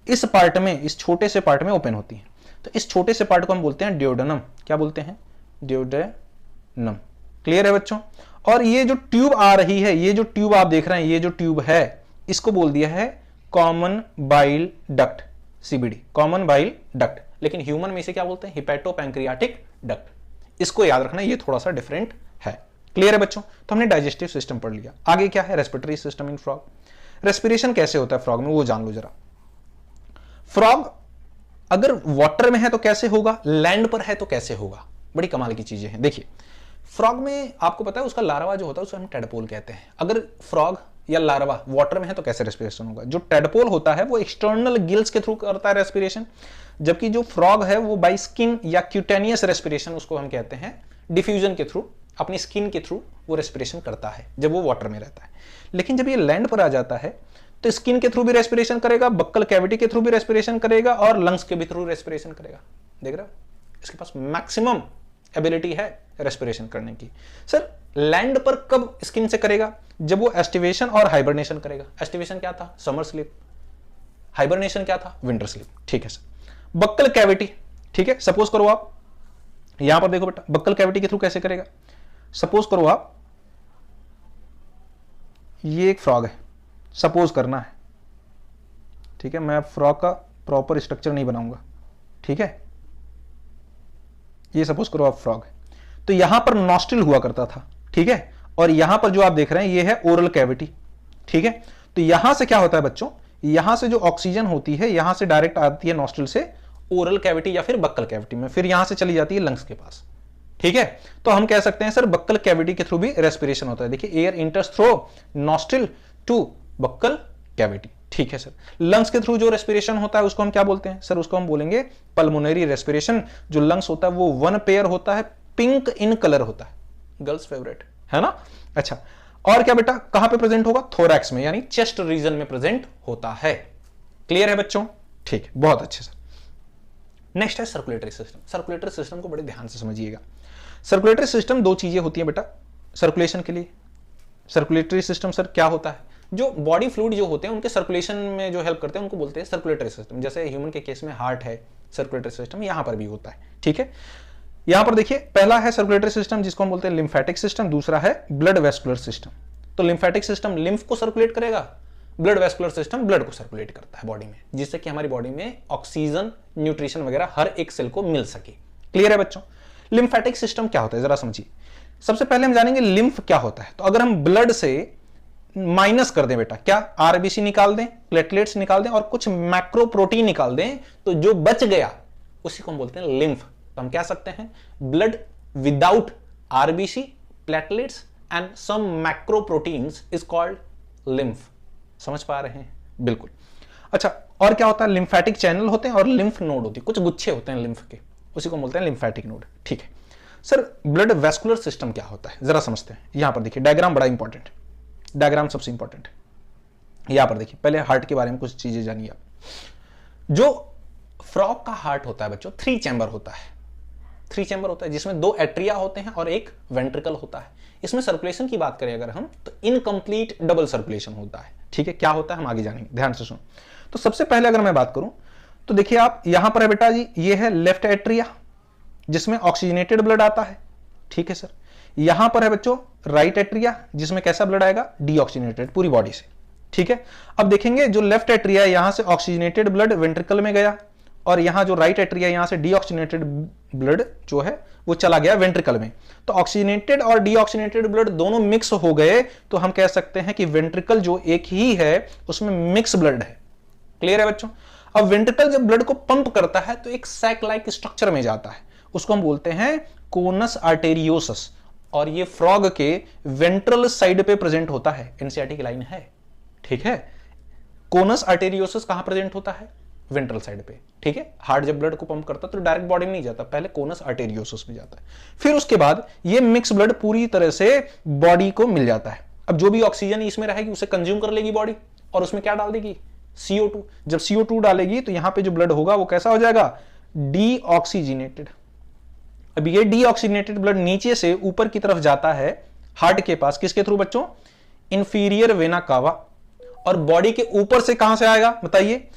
इस पार्ट में, इस छोटे से पार्ट में ओपन होती हैं। तो इस छोटे से पार्ट को हम बोलते हैं ड्यूोडेनम। क्या बोलते हैं? ड्यूोडेनम। क्लियर है बच्चों? और ये जो ट्यूब आ रही है, ये जो ट्यूब आप देख रहे हैं, ये जो ट्यूब है इसको बोल दिया है common bile duct, CBD, common bile duct. लेकिन ह्यूमन में इसे क्या बोलते हैं? Hepato pancreatic duct. इसको याद रखना, ये थोड़ा सा डिफरेंट है। क्लियर है बच्चों? तो हमने डाइजेस्टिव सिस्टम पढ़ लिया। आगे क्या है? Respiratory system in frog. Respiration कैसे होता है फ्रॉग में वो जान लो जरा। फ्रॉग अगर वाटर में है तो कैसे होगा, लैंड पर है तो कैसे होगा? बड़ी कमाल की चीजें हैं। देखिए, फ्रॉग में आपको पता है उसका लार्वा जो होता है उसे हम टेडपोल कहते हैं। अगर फ्रॉग या लार्वा वाटर में है तो कैसे रेस्पिरेशन होगा? जो टेडपोल होता है वो एक्सटर्नल गिल्स के थ्रू करता है रेस्पिरेशन, जबकि जो फ्रॉग है वो बाय स्किन या क्यूटेनियस रेस्पिरेशन, उसको हम कहते हैं डिफ्यूजन के थ्रू, अपनी स्किन के थ्रू वो रेस्पिरेशन करता है जब वो वाटर में रहता है। लेकिन जब ये लैंड पर आ जाता है तो स्किन के थ्रू भी रेस्पिरेशन करेगा, बक्कल कैविटी के थ्रू भी रेस्पिरेशन करेगा और लंग्स के भी थ्रू रेस्पिरेशन करेगा। देख रहे हो, इसके पास मैक्सिमम एबिलिटी है रेस्पिरेशन करने की। सर लैंड पर कब स्किन से करेगा? जब वो एस्टिवेशन और हाइबरनेशन करेगा। एस्टिवेशन क्या था? Summer sleep. हाइबरनेशन क्या था? Winter sleep. ठीक है सर। बक्कल कैविटी, ठीक है, सपोज करो आप यहां पर देखो बेटा, बक्कल कैविटी के थ्रू कैसे करेगा? सपोज करो आप ये एक फ्रॉग है, सपोज करना है, ठीक है, मैं फ्रॉग का प्रॉपर स्ट्रक्चर नहीं बनाऊंगा, ठीक है, ये सपोज करो आप फ्रॉग है, तो यहां पर नॉस्ट्रिल हुआ करता था, ठीक है, और यहां पर जो आप देख रहे हैं ये है ओरल कैविटी, ठीक है। तो यहां से क्या होता है बच्चों, यहां से जो ऑक्सीजन होती है यहां से डायरेक्ट आती है नॉस्ट्रिल से ओरल कैविटी या फिर बक्कल कैविटी में, फिर यहां से चली जाती है लंग्स के पास, ठीक है। तो हम कह सकते हैं सर बक्कल कैविटी के थ्रू भी रेस्पिरेशन होता है। देखिए air enters through nostril to buccal cavity, ठीक है सर। लंग्स के थ्रू जो रेस्पिरेशन होता है उसको हम क्या बोलते हैं सर? उसको हम बोलेंगे पल्मोनरी रेस्पिरेशन। जो लंग्स होता है वो वन पेयर होता है, पिंक इन कलर होता है, गर्ल्स फेवरेट है ना। अच्छा, और क्या बेटा, कहां पे प्रेजेंट होगा, थोरैक्स में, यानी चेस्ट रीजन में प्रेजेंट होता है। क्लियर है बच्चों, ठीक है, बहुत अच्छे सर। नेक्स्ट है सर्कुलेटरी सिस्टम। सर्कुलेटरी सिस्टम को बड़े ध्यान से समझिएगा। सर्कुलेटरी सिस्टम दो चीजें होती हैं बेटा सर्कुलेशन के लिए। सर्कुलेटरी सिस्टम सर क्या होता है, जो बॉडी फ्लूइड जो होते हैं उनके सर्कुलेशन में जो हेल्प करते हैं उनको बोलते हैं सर्कुलेटरी सिस्टम। जैसे ह्यूमन के केस में हार्ट है, सर्कुलेटरी सिस्टम यहां पर भी होता है, ठीक है। यहां पर देखिए, पहला है सर्कुलेटरी सिस्टम जिसको हम बोलते हैं लिम्फेटिक सिस्टम, दूसरा है ब्लड वेस्कुलर सिस्टम। तो लिम्फेटिक सिस्टम लिम्फ को सर्कुलेट करेगा, ब्लड वेस्कुलर सिस्टम ब्लड को सर्कुलेट करता है बॉडी में, जिससे कि हमारी बॉडी में ऑक्सीजन, न्यूट्रिशन वगैरह हर एक सेल को मिल सके। क्लियर है बच्चों। लिम्फेटिक सिस्टम क्या होता है जरा समझिए। सबसे पहले हम जानेंगे लिम्फ क्या होता है। तो अगर हम ब्लड से माइनस कर दें बेटा, क्या आरबीसी निकाल दें, प्लेटलेट्स निकाल दें और कुछ मैक्रो प्रोटीन निकाल दें, तो जो बच गया उसी को हम बोलते हैं लिम्फ। तो हम कह सकते हैं blood without RBC, platelets and some macro proteins is called lymph. समझ पा रहे हैं, बिल्कुल। अच्छा, और क्या होता है, लिम्फेटिक चैनल होते हैं और लिम्फ नोड होती है, कुछ गुच्छे होते हैं लिम्फ के, उसी को बोलते हैं लिम्फेटिक नोड, ठीक है। सर ब्लड वेस्कुलर सिस्टम क्या होता है जरा समझते हैं। यहां पर देखिए डायग्राम बड़ा इंपॉर्टेंट, डायग्राम सबसे इंपॉर्टेंट है। यहां पर देखिए, पहले हार्ट के बारे में कुछ चीजें जानिए आप। जो फ्रॉग का हार्ट होता है बच्चों, 3 चैम्बर होता है। 3 चैम्बर होता है जिसमें 2 एट्रिया होते हैं और एक वेंट्रिकल होता है। इसमें सर्कुलेशन की बात करें अगर हम, तो इनकम्प्लीट डबल सर्कुलेशन होता है, ठीक है। क्या होता है हम आगे जानेंगे, ध्यान से सुनो। तो सबसे पहले अगर मैं बात करूं तो देखिए आप, यहां पर है बेटा जी, ये है लेफ्ट एट्रिया जिसमें ऑक्सीजनेटेड ब्लड आता है, ठीक है सर। यहां पर है बच्चों राइट एट्रिया जिसमें कैसा ब्लड आएगा, डीऑक्सीजनेटेड पूरी बॉडी से, ठीक है। अब देखेंगे जो लेफ्ट एट्रिया यहां से ऑक्सीजनेटेड ब्लड वेंट्रिकल में गया और यहां जो राइट एट्रिया यहां से डीऑक्सीजनेटेड ब्लड जो है वो चला गया वेंट्रिकल में। तो ऑक्सीजनेटेड और डीऑक्सीजनेटेड ब्लड दोनों मिक्स हो गए, तो हम कह सकते हैं कि वेंट्रिकल जो एक ही है उसमें मिक्स ब्लड है। क्लियर है बच्चों। अब वेंट्रिकल जब ब्लड को पंप करता है तो एक सैक लाइक स्ट्रक्चर में जाता है, उसको हम बोलते हैं कोनस आर्टेरियोसस, और ये फ्रॉग के वेंट्रल साइड पे प्रेजेंट होता है। एनसीईआरटी की लाइन है, ठीक है। कोनस आर्टेरियोसस कहां प्रेजेंट होता है, वेंट्रल साइड पे, ठीक है। हार्ट जब ब्लड को पंप करता है तो डायरेक्ट बॉडी में नहीं जाता, पहले कोनस आर्टेरियोसस में जाता है, फिर उसके बाद ये मिक्स ब्लड पूरी तरह से बॉडी को मिल जाता है। अब जो भी ऑक्सीजन इसमें रहेगी उसे कंज्यूम कर लेगी बॉडी और उसमें क्या डाल देगी, CO2। जब CO2 डालेगी तो यहां पे जो ब्लड होगा वो कैसा हो जाएगा, डीऑक्सीजनेटेड। अब ये डीऑक्सीजनेटेड ब्लड नीचे से ऊपर की तरफ जाता है हार्ट के पास, किसके थ्रू बच्चों, इंफीरियर वेना कावा। और बॉडी के ऊपर से कहां से आएगा बताइए,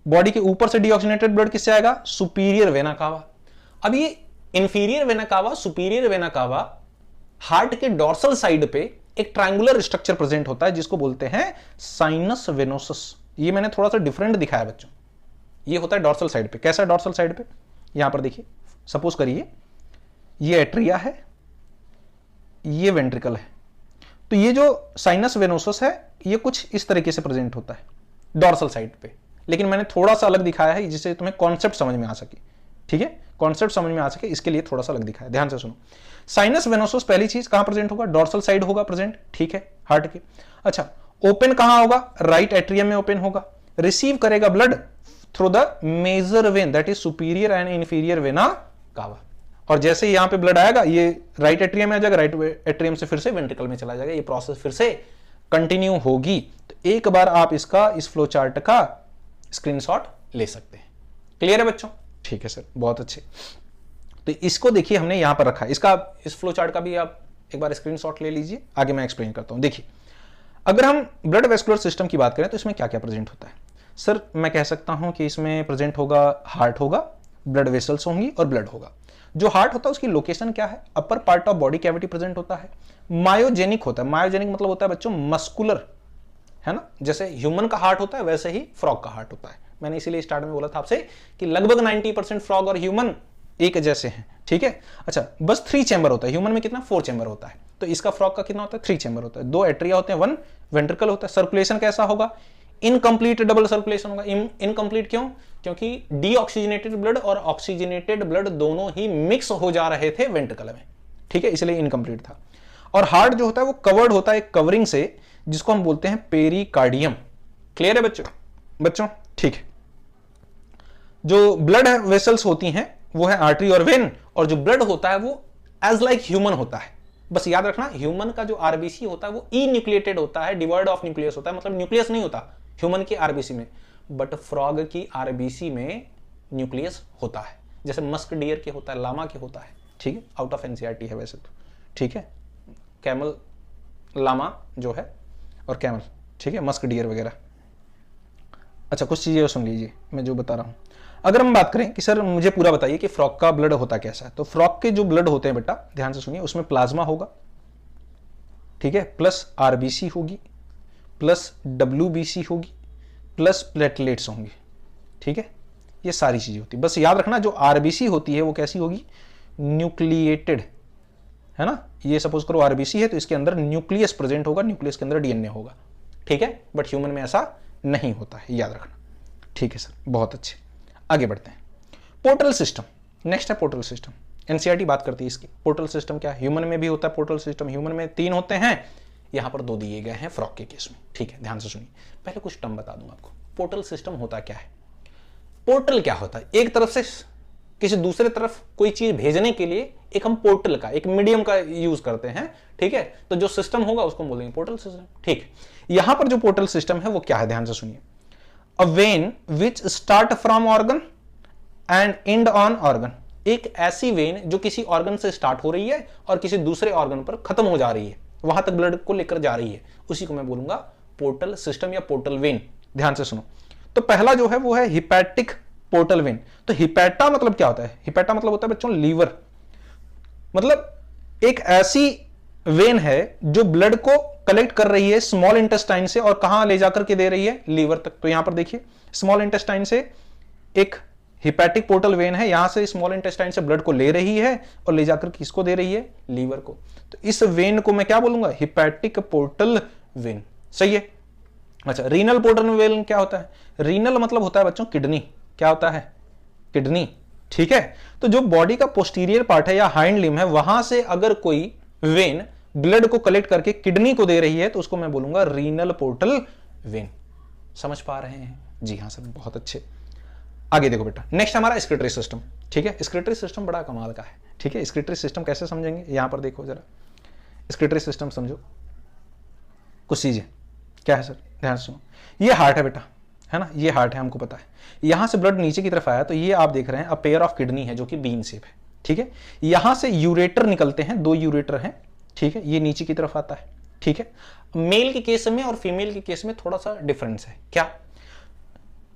बॉडी के ऊपर से डीऑक्सीजनेटेड ब्लड किससे आएगा, सुपीरियर वेना कावा। अब ये इंफीरियर वेना कावा, सुपीरियर वेना कावा, हार्ट के डॉर्सल साइड पे एक ट्रायंगुलर स्ट्रक्चर प्रेजेंट होता है जिसको बोलते हैं साइनस वेनोसस। ये मैंने थोड़ा सा डिफरेंट दिखाया बच्चों, ये होता है डॉर्सल साइड पे। कैसा डॉर्सल साइड पे, यहां पर देखिए, सपोज करिए ये एट्रिया है, ये वेंट्रिकल है, तो ये जो साइनस वेनोसस है ये कुछ इस तरीके से प्रेजेंट होता है डॉर्सल साइड पे, लेकिन मैंने थोड़ा सा अलग दिखाया है जिससे तुम्हें कॉन्सेप्ट समझ में आ सके, ठीक है। कॉन्सेप्ट समझ में आ सके इसके लिए थोड़ा सा अलग दिखाया, ध्यान से सुनो। साइनस वेनोसस पहली चीज कहां प्रेजेंट होगा, डॉर्सल साइड होगा प्रेजेंट, ठीक है, हार्ट के। अच्छा, ओपन कहां होगा, राइट एट्रियम में ओपन होगा। रिसीव करेगा blood through the major vein, that is superior and inferior vena cava. और जैसे यहां पे ब्लड आएगा ये राइट एट्रियम में आ जाएगा, राइट एट्रियम से फिर से वेंट्रिकल में चला जाएगा, ये प्रोसेस फिर से कंटिन्यू होगी। तो एक बार आप इसका, इस फ्लो चार्ट का स्क्रीनशॉट ले सकते हैं। क्लियर है बच्चों, ठीक है सर, बहुत अच्छे। तो इसको देखिए हमने यहां पर रखा है, इसका, इस फ्लो चार्ट का भी आप एक बार स्क्रीनशॉट ले लीजिए, आगे मैं एक्सप्लेन करता हूं। देखिए अगर हम ब्लड वेस्कुलर सिस्टम की बात करें तो इसमें क्या क्या प्रेजेंट होता है सर, मैं कह सकता हूं कि इसमें प्रेजेंट होगा हार्ट होगा, ब्लड वेसल्स होंगी और ब्लड होगा। जो हार्ट होता है उसकी लोकेशन क्या है, अपर part of body cavity present होता है। मायोजेनिक होता है, मायोजेनिक मतलब होता है बच्चों मस्कुलर, है ना। जैसे ह्यूमन का हार्ट होता है वैसे ही फ्रॉग का हार्ट होता है। मैंने इसीलिए स्टार्ट में बोला था आपसे कि लगभग 90% फ्रॉग और ह्यूमन एक जैसे हैं, ठीक है। अच्छा, बस 3 चैम्बर होता है, ह्यूमन में कितना 4 चैम्बर होता है, तो इसका फ्रॉग का कितना होता है 3 चैम्बर होता है। 2 एट्रिया होते हैं, 1 वेंट्रिकल होता है। सर्कुलेशन कैसा होगा, इनकम्प्लीट डबल सर्कुलेशन होगा। इनकम्प्लीट क्यों, क्योंकि डीऑक्सीजनेटेड ब्लड और ऑक्सीजनेटेड ब्लड दोनों ही मिक्स हो जा रहे थे वेंट्रिकल में, ठीक है, इसलिए इनकम्प्लीट था। और हार्ट जो होता है वो कवर्ड होता है एक कवरिंग से जिसको हम बोलते हैं पेरिकार्डियम। क्लियर है बच्चों, ठीक है। जो ब्लड वेसल्स होती हैं वो है आर्टरी और वेन, और जो ब्लड होता है वो एज लाइक ह्यूमन होता है, बस याद रखना ह्यूमन का जो आरबीसी होता है वो ई न्यूक्लिएटेड होता है, डिवॉइड ऑफ न्यूक्लियस होता है, मतलब न्यूक्लियस नहीं होता ह्यूमन की आरबीसी में, बट फ्रॉग की आरबीसी में न्यूक्लियस होता है, जैसे मस्क डियर के होता है, लामा के होता है, ठीक है, आउट ऑफ एनसीईआरटी है वैसे तो, ठीक है, कैमल, लामा जो है और कैमल, ठीक है, मस्क डियर वगैरह। अच्छा कुछ चीजें सुन लीजिए मैं जो बता रहा हूं। अगर हम बात करें कि सर मुझे पूरा बताइए कि फ्रॉग का ब्लड होता कैसा है, तो फ्रॉग के जो ब्लड होते हैं बेटा ध्यान से सुनिए, उसमें प्लाज्मा होगा, ठीक है, प्लस आरबीसी होगी, प्लस डब्ल्यूबीसी होगी, प्लस प्लेटलेट्स होंगी, ठीक है, ये सारी चीजें होती है। बस याद रखना जो आरबीसी होती है वो कैसी होगी, न्यूक्लिएटेड, है ना, ये सपोज करो आरबीसी है तो इसके अंदर न्यूक्लियस प्रेजेंट होगा, न्यूक्लियस के अंदर डीएनए होगा, ठीक है, बट ह्यूमन में ऐसा नहीं होता है, याद रखना, ठीक है सर, बहुत अच्छे। आगे बढ़ते हैं, पोर्टल सिस्टम, नेक्स्ट है पोर्टल सिस्टम, एनसीईआरटी बात करती है इसकी। पोर्टल सिस्टम क्या है, ह्यूमन में भी होता है पोर्टल सिस्टम, ह्यूमन में 3 होते हैं, यहां पर 2 दिए गए हैं फ्रॉग के केस में, ठीक है, ध्यान से सुनिए। पहले कुछ टर्म बता दूं आपको, पोर्टल सिस्टम होता क्या है। पोर्टल क्या होता है, एक तरफ से किसी दूसरे तरफ कोई चीज भेजने के लिए एक हम पोर्टल का, एक मीडियम का यूज करते हैं, ठीक है, तो जो सिस्टम होगा उसको बोलेंगे पोर्टल सिस्टम, ठीक। यहां पर जो पोर्टल सिस्टम है वो क्या है, ध्यान से सुनिए। A vein which start from organ and end on organ, एक ऐसी वेन जो किसी ऑर्गन से स्टार्ट हो रही है और किसी दूसरे ऑर्गन पर खत्म हो जा रही है, वहां तक ब्लड को लेकर जा रही है, उसी को मैं बोलूंगा पोर्टल सिस्टम या पोर्टल वेन। ध्यान से सुनो, तो पहला जो है वो है हिपैटिक पोर्टल वेन। तो हिपैटा मतलब क्या होता है, हिपैटा मतलब होता है बच्चों लीवर, मतलब एक ऐसी वेन है जो ब्लड को कलेक्ट कर रही है स्मॉल इंटेस्टाइन से और कहां ले जाकर के दे रही है, लीवर तक। तो यहां पर देखिए स्मॉल इंटेस्टाइन से एक हिपैटिक पोर्टल वेन है, यहां से स्मॉल इंटेस्टाइन से ब्लड को ले रही है और ले जाकर किसको दे रही है, लीवर को। तो इस वेन को मैं क्या बोलूंगा, हिपैटिक पोर्टल वेन, सही है। अच्छा, रीनल पोर्टल वेन क्या होता है, रीनल मतलब होता है बच्चों किडनी, क्या होता है, किडनी, ठीक है। तो जो बॉडी का पोस्टीरियर पार्ट है या हाइंड लिम्ब है, वहां से अगर कोई वेन ब्लड को कलेक्ट करके किडनी को दे रही है तो उसको मैं बोलूंगा रीनल पोर्टल वेन। समझ पा रहे हैं, जी हाँ सर, बहुत अच्छे। आगे देखो बेटा, नेक्स्ट हमारा स्क्रिटरी सिस्टम, ठीक है। स्क्रिटरी सिस्टम बड़ा कमाल का है, ठीक है। स्क्रिटरी सिस्टम कैसे समझेंगे, यहां पर देखो जरा, स्क्रिटरी सिस्टम समझो कुछ चीजें, क्या है सर, ध्यान सुनो। ये हार्ट है बेटा, है ना, ये हार्ट है, हमको पता है। यहां से ब्लड नीचे की तरफ आया तो ये आप देख रहे हैं अ पेयर ऑफ किडनी है जो कि बीन शेप है, ठीक है। यहां से यूरेटर निकलते हैं, 2 यूरेटर हैं, ठीक है, ये नीचे की तरफ आता है, ठीक है। मेल के केस में और फीमेल के केस में थोड़ा सा डिफरेंस है, क्या,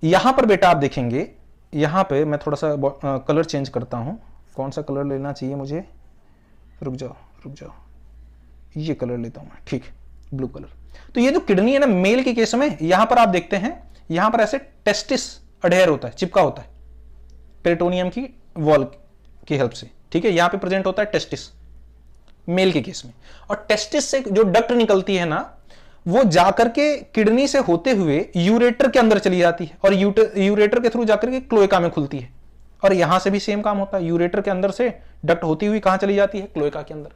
यहां पर बेटा आप देखेंगे, यहां पे मैं थोड़ा सा कलर चेंज करता हूं, कौन सा कलर लेना चाहिए मुझे, रुक जाओ, ये कलर लेता हूं मैं, ठीक है, ब्लू कलर। तो ये जो किडनी है ना, मेल के केस में यहां पर आप देखते हैं, यहां पर ऐसे टेस्टिस अडेयर होता है, चिपका होता है पेरिटोनियम की वॉल की हेल्प से, ठीक है। यहां पे प्रेजेंट होता है टेस्टिस मेल के केस में, और टेस्टिस से जो डक्ट निकलती है ना, वो जाकर के किडनी से होते हुए यूरेटर के अंदर चली जाती है और यूरेटर के थ्रू जाकर के क्लोएका में खुलती है। और यहां से भी सेम काम होता है, यूरेटर के अंदर से डक्ट होती हुई कहां चली जाती है, क्लोएका के अंदर।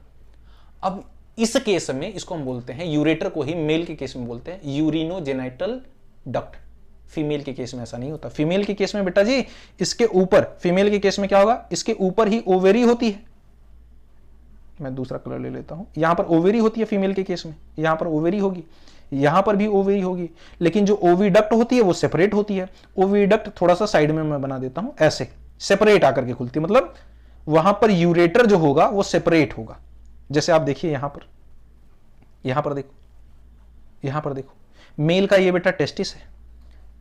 अब इस केस में इसको हम बोलते हैं, यूरेटर को ही मेल के केस में बोलते हैं यूरिनोजेनाइटल डक्ट। फीमेल के केस में ऐसा नहीं होता। फीमेल के केस में बेटा जी इसके ऊपर, फीमेल के केस में क्या होगा, इसके ऊपर ही ओवेरी होती है। मैं दूसरा कलर ले लेता हूं, यहां पर ओवेरी होती है फीमेल के केस में, यहां पर ओवेरी होगी, यहां पर भी ओवेरी होगी, लेकिन जो ओविडक्ट होती है वो सेपरेट होती है। ओविडक्ट थोड़ा सा साइड में मैं बना देता हूं, ऐसे सेपरेट आकर के खुलती है, मतलब वहां पर यूरेटर जो होगा वो सेपरेट होगा। जैसे आप देखिए यहां पर देखो, यहां पर देखो, मेल का ये बेटा टेस्टिस है,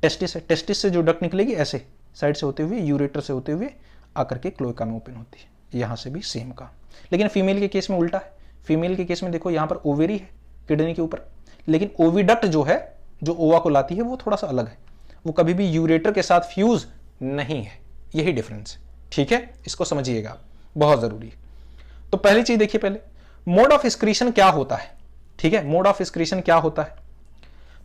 टेस्टिस से जो डक्ट निकलेगी ऐसे साइड से होते हुए, यूरेटर से होते हुए आकर के क्लोएका में ओपन होती है। यहां से भी सेम काम, लेकिन फीमेल के केस में उल्टा है। फीमेल के केस में देखो यहां पर ओवेरी है किडनी के ऊपर, लेकिन ओविडक्ट जो है, जो ओवा को लाती है, वो थोड़ा सा अलग है, वो कभी भी यूरेटर के साथ फ्यूज नहीं है। यही डिफरेंस है, ठीक है, इसको समझिएगा, बहुत जरूरी है। तो पहली चीज देखिए, पहले मोड ऑफ एक्सक्रीशन क्या होता है, ठीक है। मोड ऑफ एक्सक्रीशन क्या होता है,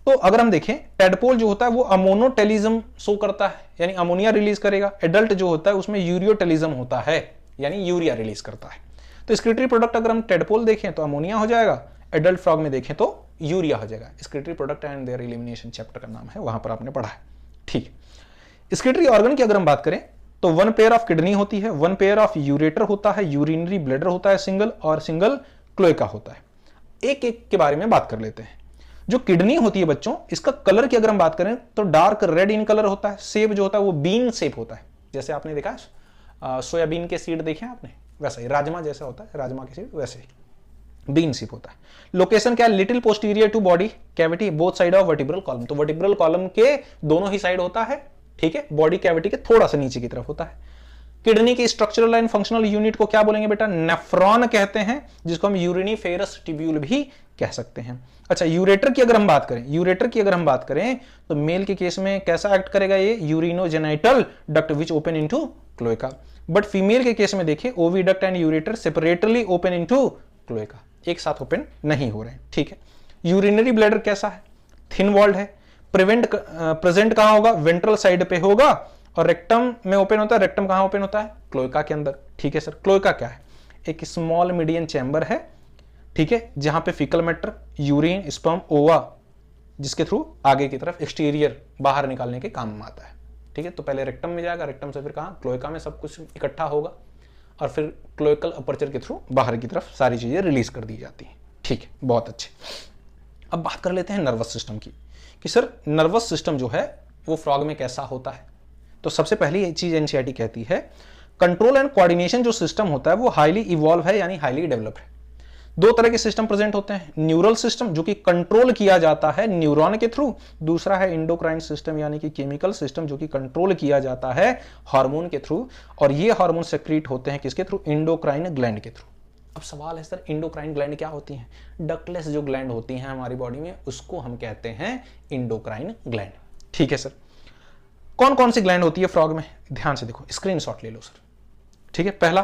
तो अगर हम देखें, टेडपोल जो होता है वो अमोनोटेलिज्म शो करता है, यानी अमोनिया रिलीज करेगा। एडल्ट जो होता है उसमें यूरियोटेलिज्म होता है, यानी यूरिया रिलीज करता है। तो स्क्रिटरी प्रोडक्ट अगर हम टेडपोल देखें तो अमोनिया हो जाएगा, एडल्ट फ्रॉग में देखें तो यूरिया हो जाएगा। Excretory product and their elimination chapter का नाम है, वहां पर आपने पढ़ा है, ठीक। स्क्रिटरी ऑर्गन की अगर हम बात करें तो 1 पेयर ऑफ किडनी होती है, 1 पेयर ऑफ यूरेटर होता है, यूरिनरी ब्लैडर होता है सिंगल, और सिंगल क्लोएका होता है। एक एक के बारे में बात कर लेते हैं। जो किडनी होती है बच्चों, इसका कलर की अगर हम बात करें तो डार्क रेड इन कलर होता है। शेप जो होता है वो बीन शेप होता है, जैसे आपने देखा है सोयाबीन के सीड देखे आपने, वैसा ही राजमा जैसा होता है, राजमा के सीड वैसे ही बीन शेप होता है। लोकेशन क्या है, little posterior to body cavity both side of vertebral column, तो वर्टिब्रल कॉलम के दोनों ही साइड होता है, ठीक है, बॉडी कैविटी के थोड़ा सा नीचे की तरफ होता है। किडनी की स्ट्रक्चरल एंड फंक्शनल यूनिट को क्या बोलेंगे बेटा, नेफ्रॉन कहते हैं, जिसको हम यूरिनिफेरस ट्यूब्यूल भी कह सकते हैं। अच्छा, यूरेटर की अगर हम बात करें, यूरेटर की अगर हम बात करें तो मेल के केस में कैसा एक्ट करेगा ये, urinogenital duct which open into cloaca. But female के केस में देखिए oviduct and ureter separately open into cloaca, एक साथ ओपन नहीं हो रहे हैं, ठीक है। यूरिनरी ब्लैडर कैसा है, थिन वॉल्ड है। प्रेजेंट कहां होगा, वेंट्रल साइड पे होगा, और रेक्टम में ओपन होता है। रेक्टम कहां ओपन होता है, क्लोएका के अंदर, ठीक है सर। क्लोएका क्या है, एक स्मॉल मीडियम चैम्बर है, ठीक है, जहां पे फीकल मैटर, यूरिन, स्पर्म, ओवा, जिसके थ्रू आगे की तरफ एक्सटीरियर बाहर निकालने के काम में आता है, ठीक है। तो पहले रेक्टम में जाएगा, रेक्टम से फिर कहां, क्लोएका में सब कुछ इकट्ठा होगा, और फिर क्लोएकल अपर्चर के थ्रू बाहर की तरफ सारी चीजें रिलीज कर दी जाती हैं, ठीक है, बहुत अच्छे। अब बात कर लेते हैं नर्वस सिस्टम की, कि सर नर्वस सिस्टम जो है वो फ्रॉग में कैसा होता है। तो सबसे पहली एक चीज एनसीईआरटी कहती है, कंट्रोल एंड कोऑर्डिनेशन जो सिस्टम होता है वो हाईली इवॉल्व है, यानी हाईली डेवलप है। दो तरह के सिस्टम प्रेजेंट होते हैं, न्यूरल सिस्टम जो कि कंट्रोल किया जाता है न्यूरॉन के थ्रू, दूसरा है इंडोक्राइन सिस्टम यानी कि केमिकल सिस्टम जो कि कंट्रोल किया जाता है हार्मोन के थ्रू, और ये हार्मोन सेक्रीट होते हैं किसके थ्रू, इंडोक्राइन ग्लैंड के थ्रू। अब सवाल है सर इंडोक्राइन ग्लैंड क्या होती हैं, डक्टलेस जो ग्लैंड होती हैं हमारी बॉडी में उसको हम कहते हैं इंडोक्राइन ग्लैंड, ठीक है सर। कौन कौन सी ग्लैंड होती है फ्रॉग में, ध्यान से देखो, स्क्रीनशॉट ले लो सर, ठीक है। पहला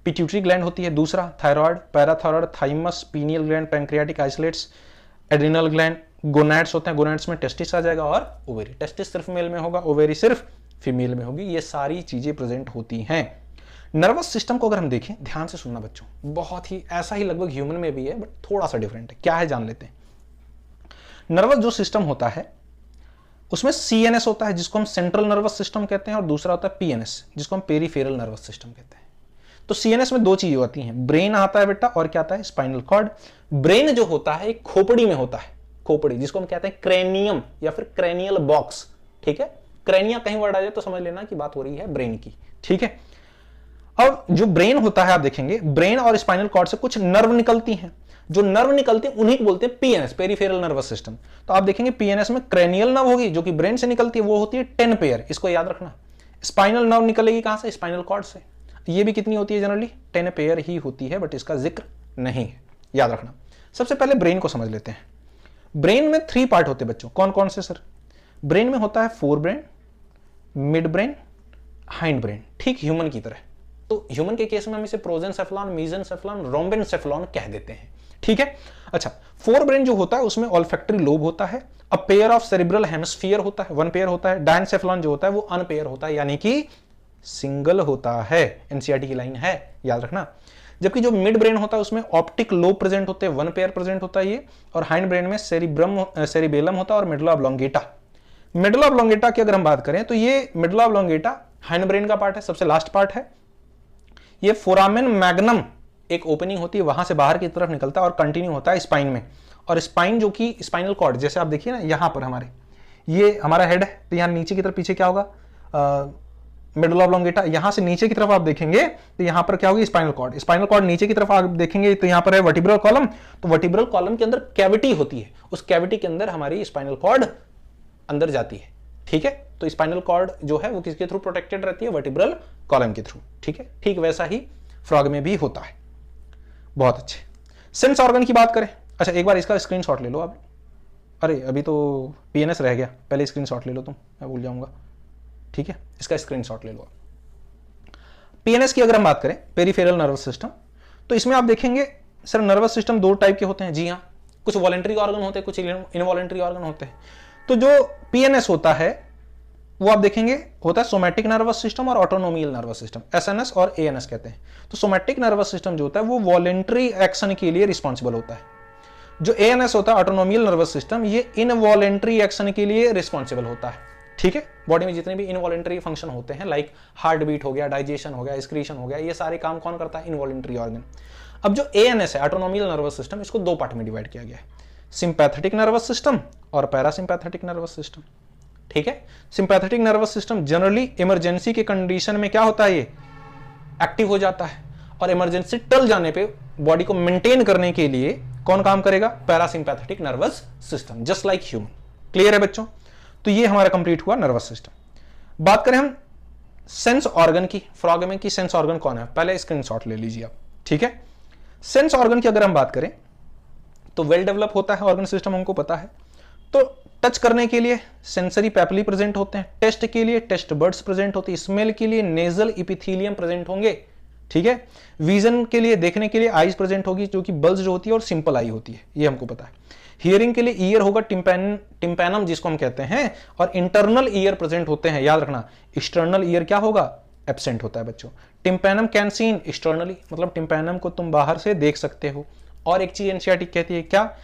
पिट्यूटरी ग्लैंड होती है, दूसरा thyroid, parathyroid, thymus, pineal gland, pancreatic isolates, adrenal gland, gonads होते हैं, गोनैड्स में टेस्टिस आ जाएगा, और ओवेरी, टेस्टिस सिर्फ मेल में होगा, ओवेरी सिर्फ फीमेल में होगी। ये सारी चीजें प्रेजेंट होती हैं। नर्वस सिस्टम को अगर हम देखें, ध्यान से सुनना बच्चों, बहुत ही ऐसा ही लगभग ह्यूमन में भी है बट थोड़ा सा डिफरेंट है। क्या है जान लेते हैं। नर्वस जो सिस्टम होता है उसमें सीएनएस होता है जिसको हम सेंट्रल नर्वस सिस्टम कहते हैं, और दूसरा होता है पीएनएस जिसको हम पेरिफेरल नर्वस सिस्टम कहते हैं। तो सीएनएस में दो चीजें होती हैं, ब्रेन आता है बेटा, और क्या आता है, स्पाइनल कॉर्ड। ब्रेन जो होता है एक खोपड़ी में होता है, खोपड़ी जिसको हम कहते हैं क्रेनियम या फिर क्रेनियल बॉक्स, ठीक है। क्रेनिया कहीं वर्ड आ जाए तो समझ लेना कि बात हो रही है ब्रेन की, ठीक है। अब जो ब्रेन होता है आप देखेंगे, ब्रेन और स्पाइनल कॉर्ड से कुछ नर्व निकलती हैं, जो नर्व निकलती हैं उन्हीं को बोलते हैं पीएनएस, पेरिफेरल नर्वस सिस्टम। तो आप देखेंगे पीएनएस में क्रेनियल नर्व होगी जो कि ब्रेन से निकलती है, वो होती है 10 पेयर, इसको याद रखना। स्पाइनल नर्व निकलेगी कहां से, स्पाइनल कॉर्ड से, ये भी कितनी होती है, जनरली 10 पेयर ही होती है, बट इसका जिक्र नहीं है, याद रखना। सबसे पहले ब्रेन को समझ लेते हैं। ब्रेन में 3 पार्ट होते हैं बच्चों, कौन कौन से सर। ब्रेन में होता है fore brain, mid brain, hind brain, ठीक ह्यूमन की तरह। तो ह्यूमन के केस में हम इसे प्रोजेंसेफेलॉन, मेसेंसेफेलॉन, रोम्बेनसेफेलॉन कह देते हैं, ठीक है। अच्छा, फोर ब्रेन जो होता है उसमें ऑल्फैक्टरी लोब होता है, a pair of cerebral hemisphere होता है, 1 पेयर होता है। डायनसेफेलॉन जो होता है वो अनपेयर होता है, यानी कि सिंगल होता है, एनसीईआरटी की लाइन है, याद रखना। जबकि जो मिड ब्रेन होता है उसमें ऑप्टिक लोब प्रेजेंट होते हैं, 1 पेयर प्रेजेंट होता है ये, और हाइंड ब्रेन में सेरिबेलम होता है और मेडुला ऑब्लोंगेटा। मेडुला ऑब्लोंगेटा की अगर हम बात करें तो ये मेडुला ऑब्लोंगेटा हाइंड ब्रेन का पार्ट है, सबसे लास्ट पार्ट है। ये फोरामेन मैग्नम एक ओपनिंग होती है, वहां से बाहर की तरफ निकलता है और कंटिन्यू होता है स्पाइन में। और स्पाइन जो कि स्पाइनल कॉर्ड, जैसे आप देखिए ना यहां पर हमारे, ये हमारा हेड है, तो यहां नीचे की तरफ पीछे क्या होगा, मेडुला ऑब्लोंगेटा। यहां से नीचे की तरफ आप देखेंगे तो यहां पर क्या होगी, स्पाइनल कॉर्ड। स्पाइनल कॉर्ड नीचे की तरफ आप देखेंगे तो यहां पर है वर्टिब्रल कॉलम, तो वर्टिब्रल कॉलम के अंदर कैविटी होती है, उस कैविटी के अंदर हमारी स्पाइनल कॉर्ड अंदर जाती है, ठीक है। तो स्पाइनल कॉर्ड जो है वो किसके थ्रू प्रोटेक्टेड रहती है, वर्टिब्रल कॉलम के थ्रू, ठीक है। ठीक वैसा ही फ्रॉग में भी होता है। बहुत अच्छे। सेंस ऑर्गन की बात करें, अच्छा एक बार इसका स्क्रीनशॉट ले लो आप। अरे अभी तो पीएनएस रह गया, पहले स्क्रीनशॉट ले लो तुम, मैं भूल जाऊंगा, ठीक है। इसका स्क्रीनशॉट ले लो आप। पीएनएस की अगर हम बात करें, पेरिफेरल नर्वस सिस्टम, तो इसमें आप देखेंगे सर नर्वस सिस्टम 2 टाइप के होते हैं, जी हाँ। कुछ वॉलेंट्री ऑर्गन होते हैं, कुछ इनवॉलेंट्री ऑर्गन होते हैं। तो जो पीएनएस होता है वो आप देखेंगे होता है सोमैटिक नर्वस सिस्टम और ऑटोनोमियल नर्वस सिस्टम, एसएनएस और एएनएस कहते हैं। तो सोमैटिक नर्वस सिस्टम जो होता है वो वॉलेंट्री एक्शन के लिए रिस्पॉन्सिबल होता है। जो एएनएस होता है, ऑटोनोमियल नर्वस सिस्टम, ये इनवॉलेंट्री एक्शन के लिए रिस्पॉन्सिबल होता है, ठीक है। बॉडी में जितने भी इनवॉलेंट्री फंक्शन होते हैं, लाइक हार्ट बीट हो गया, डाइजेशन हो गया, एक्सक्रीशन हो गया, ये सारे काम कौन करता है, इनवॉलेंट्री ऑर्गन। अब जो एएनएस है, ऑटोनोमिक नर्वस सिस्टम, इसको दो पार्ट में डिवाइड किया गया है, सिंपैथेटिक नर्वस सिस्टम और पैरासिम्पैथेटिक नर्वस सिस्टम। ठीक है, sympathetic nervous system generally emergency के कंडीशन में क्या होता है, ये एक्टिव हो जाता है, और इमरजेंसी टल जाने पे बॉडी को मेंटेन करने के लिए कौन काम करेगा, parasympathetic nervous system, just like human. Clear है बच्चों? तो ये हमारा कंप्लीट हुआ नर्वस सिस्टम। बात करें हम सेंस ऑर्गन की, फ्रॉग में की सेंस ऑर्गन कौन है, पहले स्क्रीनशॉट ले लीजिए आप। ठीक है, सेंस ऑर्गन की अगर हम बात करें तो वेल डेवलप होता है ऑर्गन सिस्टम, हमको पता है। तो टच करने के लिए सेंसरी पैपिली प्रेजेंट होते हैं, टेस्ट के लिए टेस्ट बर्ड्स प्रेजेंट होती है, स्मेल के लिए नेजल इपिथीलियम प्रेजेंट होंगे। ठीक है, विजन के लिए, देखने के लिए आईज प्रेजेंट होगी, जो कि बल्ज जो होती है और सिंपल आई होती है, ये हमको पता है। हियरिंग के लिए ईयर होगा, टिम्पैनम जिसको हम कहते हैं, और इंटरनल ईयर प्रेजेंट होते हैं, याद रखना। एक्सटर्नल ईयर क्या होगा, एब्सेंट होता है बच्चों। टिम्पैनम कैन सीन एक्सटर्नली, मतलब टिम्पैनम को तुम बाहर से देख सकते हो। और एक चीज एनसीईआरटी कहती है क्या,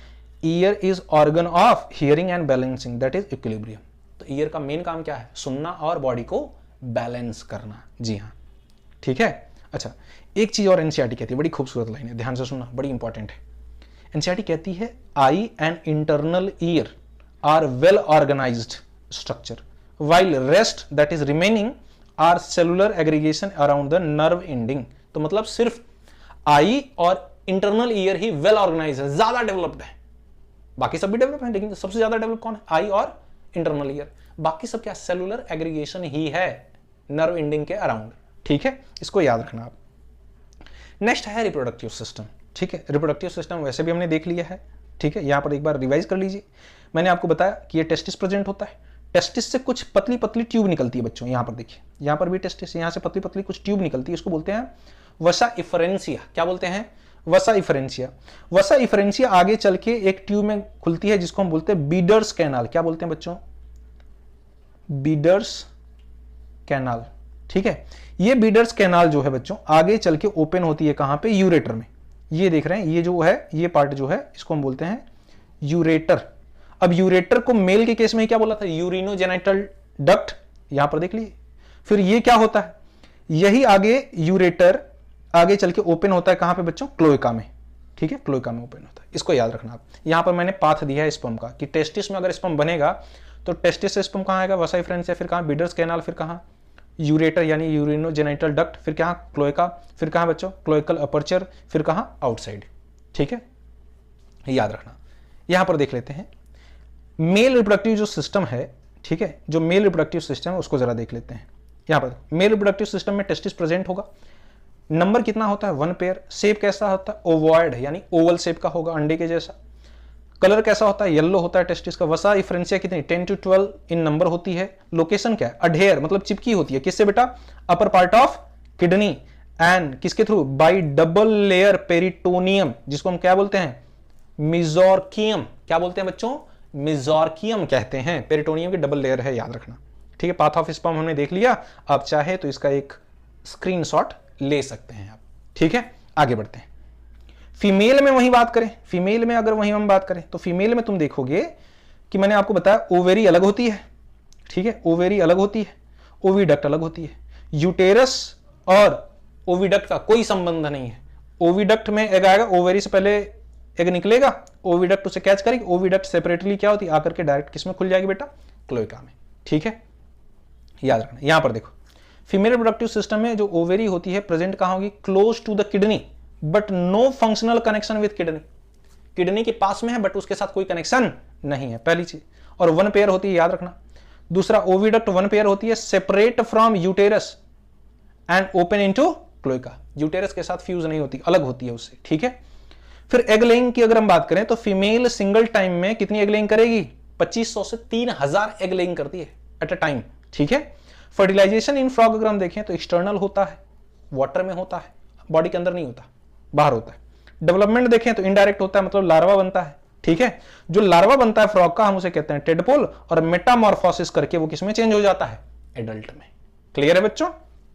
year is organ of hearing and balancing, that is equilibrium. तो ईयर का मेन काम क्या है, सुनना और बॉडी को बैलेंस करना। जी हाँ, ठीक है। अच्छा, एक चीज और एनसीईआरटी कहती है, बड़ी खूबसूरत लाइन है, ध्यान से सुनना, बड़ी इंपॉर्टेंट है। एनसीईआरटी कहती है eye and internal ear are well organised structure, while rest that is remaining are cellular aggregation around the nerve ending. तो मतलब सिर्फ आई और इंटरनल ईयर ही वेल ऑर्गेनाइज है, ज्यादा डेवलप्ड है। बाकी सब भी डेवलप है, लेकिन सबसे ज्यादा डेवलप कौन है, आई और इंटरनल ईयर। बाकी सब क्या, सेलुलर एग्रीगेशन ही है नर्व एंडिंग के अराउंड। ठीक है, इसको याद रखना आप। नेक्स्ट है रिप्रोडक्टिव सिस्टम। ठीक है, रिप्रोडक्टिव सिस्टम वैसे भी हमने देख लिया है। ठीक है, यहां पर एक बार रिवाइज कर लीजिए। मैंने आपको बताया कि ये टेस्टिस प्रेजेंट होता है, टेस्टिस से कुछ पतली पतली ट्यूब निकलती है बच्चों, यहां पर देखिए, यहां पर भी टेस्टिस, यहां से पतली पतली कुछ ट्यूब निकलती है, इसको बोलते हैं वसा इफरेंसिया। क्या बोलते हैं, वसा इफरेंसिया। वसा इफरेंसिया आगे चल के एक ट्यूब में खुलती है, जिसको हम बोलते हैं बीडर्स कैनाल। क्या बोलते हैं बच्चों, बीडर्स कैनाल। ठीक है, ये बीडर्स कैनाल जो है बच्चों आगे चल के ओपन होती है कहां पे, यूरेटर में। ये देख रहे हैं, ये जो है, ये पार्ट जो है, इसको हम बोलते हैं यूरेटर। अब यूरेटर को मेल के केस में क्या बोला था, यूरिनोजेनिटल डक्ट, यहां पर देख लीजिए। फिर ये क्या होता है, यही आगे यूरेटर आगे चल के ओपन होता है कहां पे बच्चों, क्लोएका में। ठीक है, क्लोएका में ओपन होता है, इसको याद रखना आप। यहां पर मैंने पाथ दिया है स्पर्म का, कि टेस्टिस में अगर स्पर्म बनेगा तो टेस्टिस से स्पर्म कहां आएगा, वसा इफरेंसिया, फिर कहां बीडर्स कैनाल, फिर कहां यूरेटर यानी यूरिनोजेनिटल डक्ट, फिर कहां क्लोएका, फिर कहां बच्चों क्लोएकल अपर्चर, फिर कहां आउटसाइड। ठीक है, याद रखना। यहां पर देख लेते हैं मेल रिप्रोडक्टिव जो सिस्टम है। ठीक है, जो मेल रिप्रोडक्टिव सिस्टम है उसको जरा देख लेते हैं। यहां पर मेल रिप्रोडक्टिव सिस्टम में टेस्टिस प्रेजेंट होगा, नंबर कितना होता है, 1 पेयर। शेप कैसा होता है, ओवॉइड यानी ओवल शेप का होगा, अंडे के जैसा। कलर कैसा होता है, येलो होता है टेस्टिस का। वसा इफरेंसिया कितनी, 10 to 12 इन नंबर होती है। लोकेशन क्या है, अडेयर मतलब चिपकी होती है, किससे बेटा, upper part of kidney, and किसके through, by double layer peritoneum, जिसको हम क्या बोलते हैं, मिजोरकियम। क्या बोलते हैं बच्चों, मिजोरकियम कहते हैं। पेरिटोनियम की डबल लेयर है, याद रखना। ठीक है, पाथ ऑफ स्पर्म हमने देख लिया, आप चाहे तो इसका एक स्क्रीनशॉट ले सकते हैं आप। ठीक है, आगे बढ़ते हैं। फीमेल में वही बात करें, फीमेल में अगर वही हम बात करें तो फीमेल में तुम देखोगे कि मैंने आपको बताया ओवेरी अलग होती है। ठीक है, ओवेरी अलग होती है, ओविडक्ट अलग होती है। यूटेरस और ओविडक्ट का कोई संबंध नहीं है। ओविडक्ट में एग आएगा, ओवेरी से पहले एग निकलेगा, ओविडक्ट उसे कैच करेगी। ओविडक्ट सेपरेटली क्या होती है, आकर के डायरेक्ट किसमें खुल जाएगी बेटा, क्लोएका में। ठीक है, याद रखना। यहां पर देखो फीमेल रिप्रोडक्टिव सिस्टम में जो ओवेरी होती है प्रेजेंट कहां होगी, close to the kidney but no functional connection with kidney. Kidney के पास में है बट उसके साथ कोई कनेक्शन नहीं है, पहली चीज। और 1 पेयर होती है, याद रखना। दूसरा, ओविडक्ट 1 पेयर होती है, separate from uterus and open into cloaca. Uterus के साथ फ्यूज नहीं होती, अलग होती है उससे। ठीक है, फिर एग लेइंग की अगर हम बात करें तो फीमेल सिंगल टाइम में कितनी एग लेइंग करेगी, 2500 से 3000 एग लेइंग करती है एट अ टाइम। ठीक है, फर्टिलाइजेशन इन फ्रॉग अगर हम देखें तो एक्सटर्नल होता है, वाटर में होता है, बॉडी के अंदर नहीं होता, बाहर होता है। डेवलपमेंट देखें तो इनडायरेक्ट होता है, मतलब लार्वा बनता है। ठीक है, जो लार्वा बनता है फ्रॉग का हम उसे कहते हैं टेडपोल, और मेटामॉर्फोसिस करके वो किसमें चेंज हो जाता है, एडल्ट में। क्लियर है बच्चों,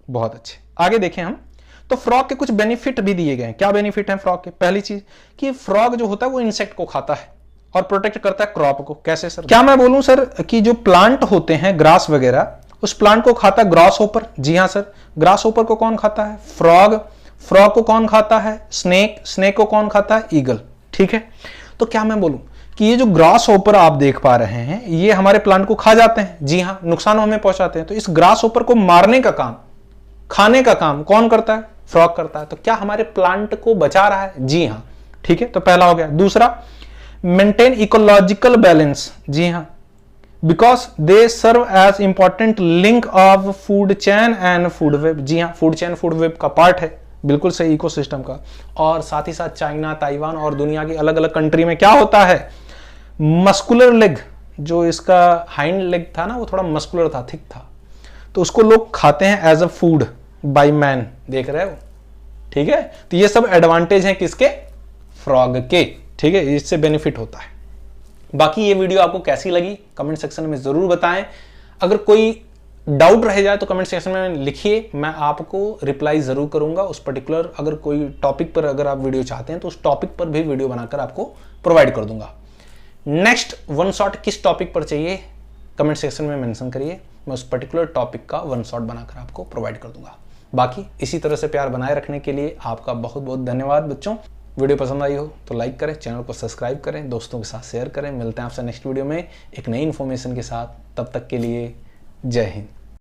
बहुत अच्छे। आगे देखें हम तो फ्रॉग के कुछ बेनिफिट भी दिए गए हैं। क्या बेनिफिट है फ्रॉग के, पहली चीज कि फ्रॉग जो होता है वो इंसेक्ट को खाता है और प्रोटेक्ट करता है क्रॉप को। कैसे सर, क्या मैं बोलूं सर कि जो प्लांट होते हैं ग्रास वगैरह, उस प्लांट को खाता है ग्रास होपर। जी हाँ सर, ग्रास होपर को कौन खाता है, फ्रॉग। फ्रॉग को कौन खाता है? स्नेक। स्नेक को कौन खाता है? ईगल। ठीक है, तो क्या मैं बोलूं कि ये जो ग्रास होपर आप देख पा रहे हैं ये हमारे प्लांट को खा जाते हैं। जी हाँ, नुकसान हमें पहुंचाते हैं। तो इस ग्रास होपर को मारने का काम, खाने का काम कौन करता है? फ्रॉग करता है। तो क्या हमारे प्लांट को बचा रहा है? जी हाँ। ठीक है, तो पहला हो गया। दूसरा, मेंटेन इकोलॉजिकल बैलेंस। जी हाँ, because they serve as important link of food chain and food web. जी हाँ, फूड चेन फूड वेब का पार्ट है, बिल्कुल सही, इकोसिस्टम का। और साथ ही साथ चाइना, ताइवान और दुनिया की अलग अलग कंट्री में क्या होता है, मस्कुलर लेग, जो इसका हाइंड लेग था ना वो थोड़ा मस्कुलर था, थिक था, तो उसको लोग खाते हैं as a food by man. देख रहे हो? ठीक है, तो ये सब एडवांटेज हैं किसके? फ्रॉग के। ठीक है, इससे बेनिफिट होता है। बाकी ये वीडियो आपको कैसी लगी कमेंट सेक्शन में जरूर बताएं। अगर कोई डाउट रह जाए तो कमेंट सेक्शन में लिखिए, मैं आपको रिप्लाई जरूर करूंगा उस पर्टिकुलर, अगर कोई टॉपिक पर अगर आप वीडियो चाहते हैं तो उस टॉपिक पर भी वीडियो बनाकर आपको प्रोवाइड कर दूंगा। नेक्स्ट वन शॉट किस टॉपिक पर चाहिए कमेंट सेक्शन में मेंशन करिए, मैं उस पर्टिकुलर टॉपिक का वन शॉट बनाकर आपको प्रोवाइड कर दूंगा। बाकी इसी तरह से प्यार बनाए रखने के लिए आपका बहुत बहुत धन्यवाद बच्चों। वीडियो पसंद आई हो तो लाइक करें, चैनल को सब्सक्राइब करें, दोस्तों के साथ शेयर करें। मिलते हैं आपसे नेक्स्ट वीडियो में एक नई इन्फॉर्मेशन के साथ। तब तक के लिए जय हिंद।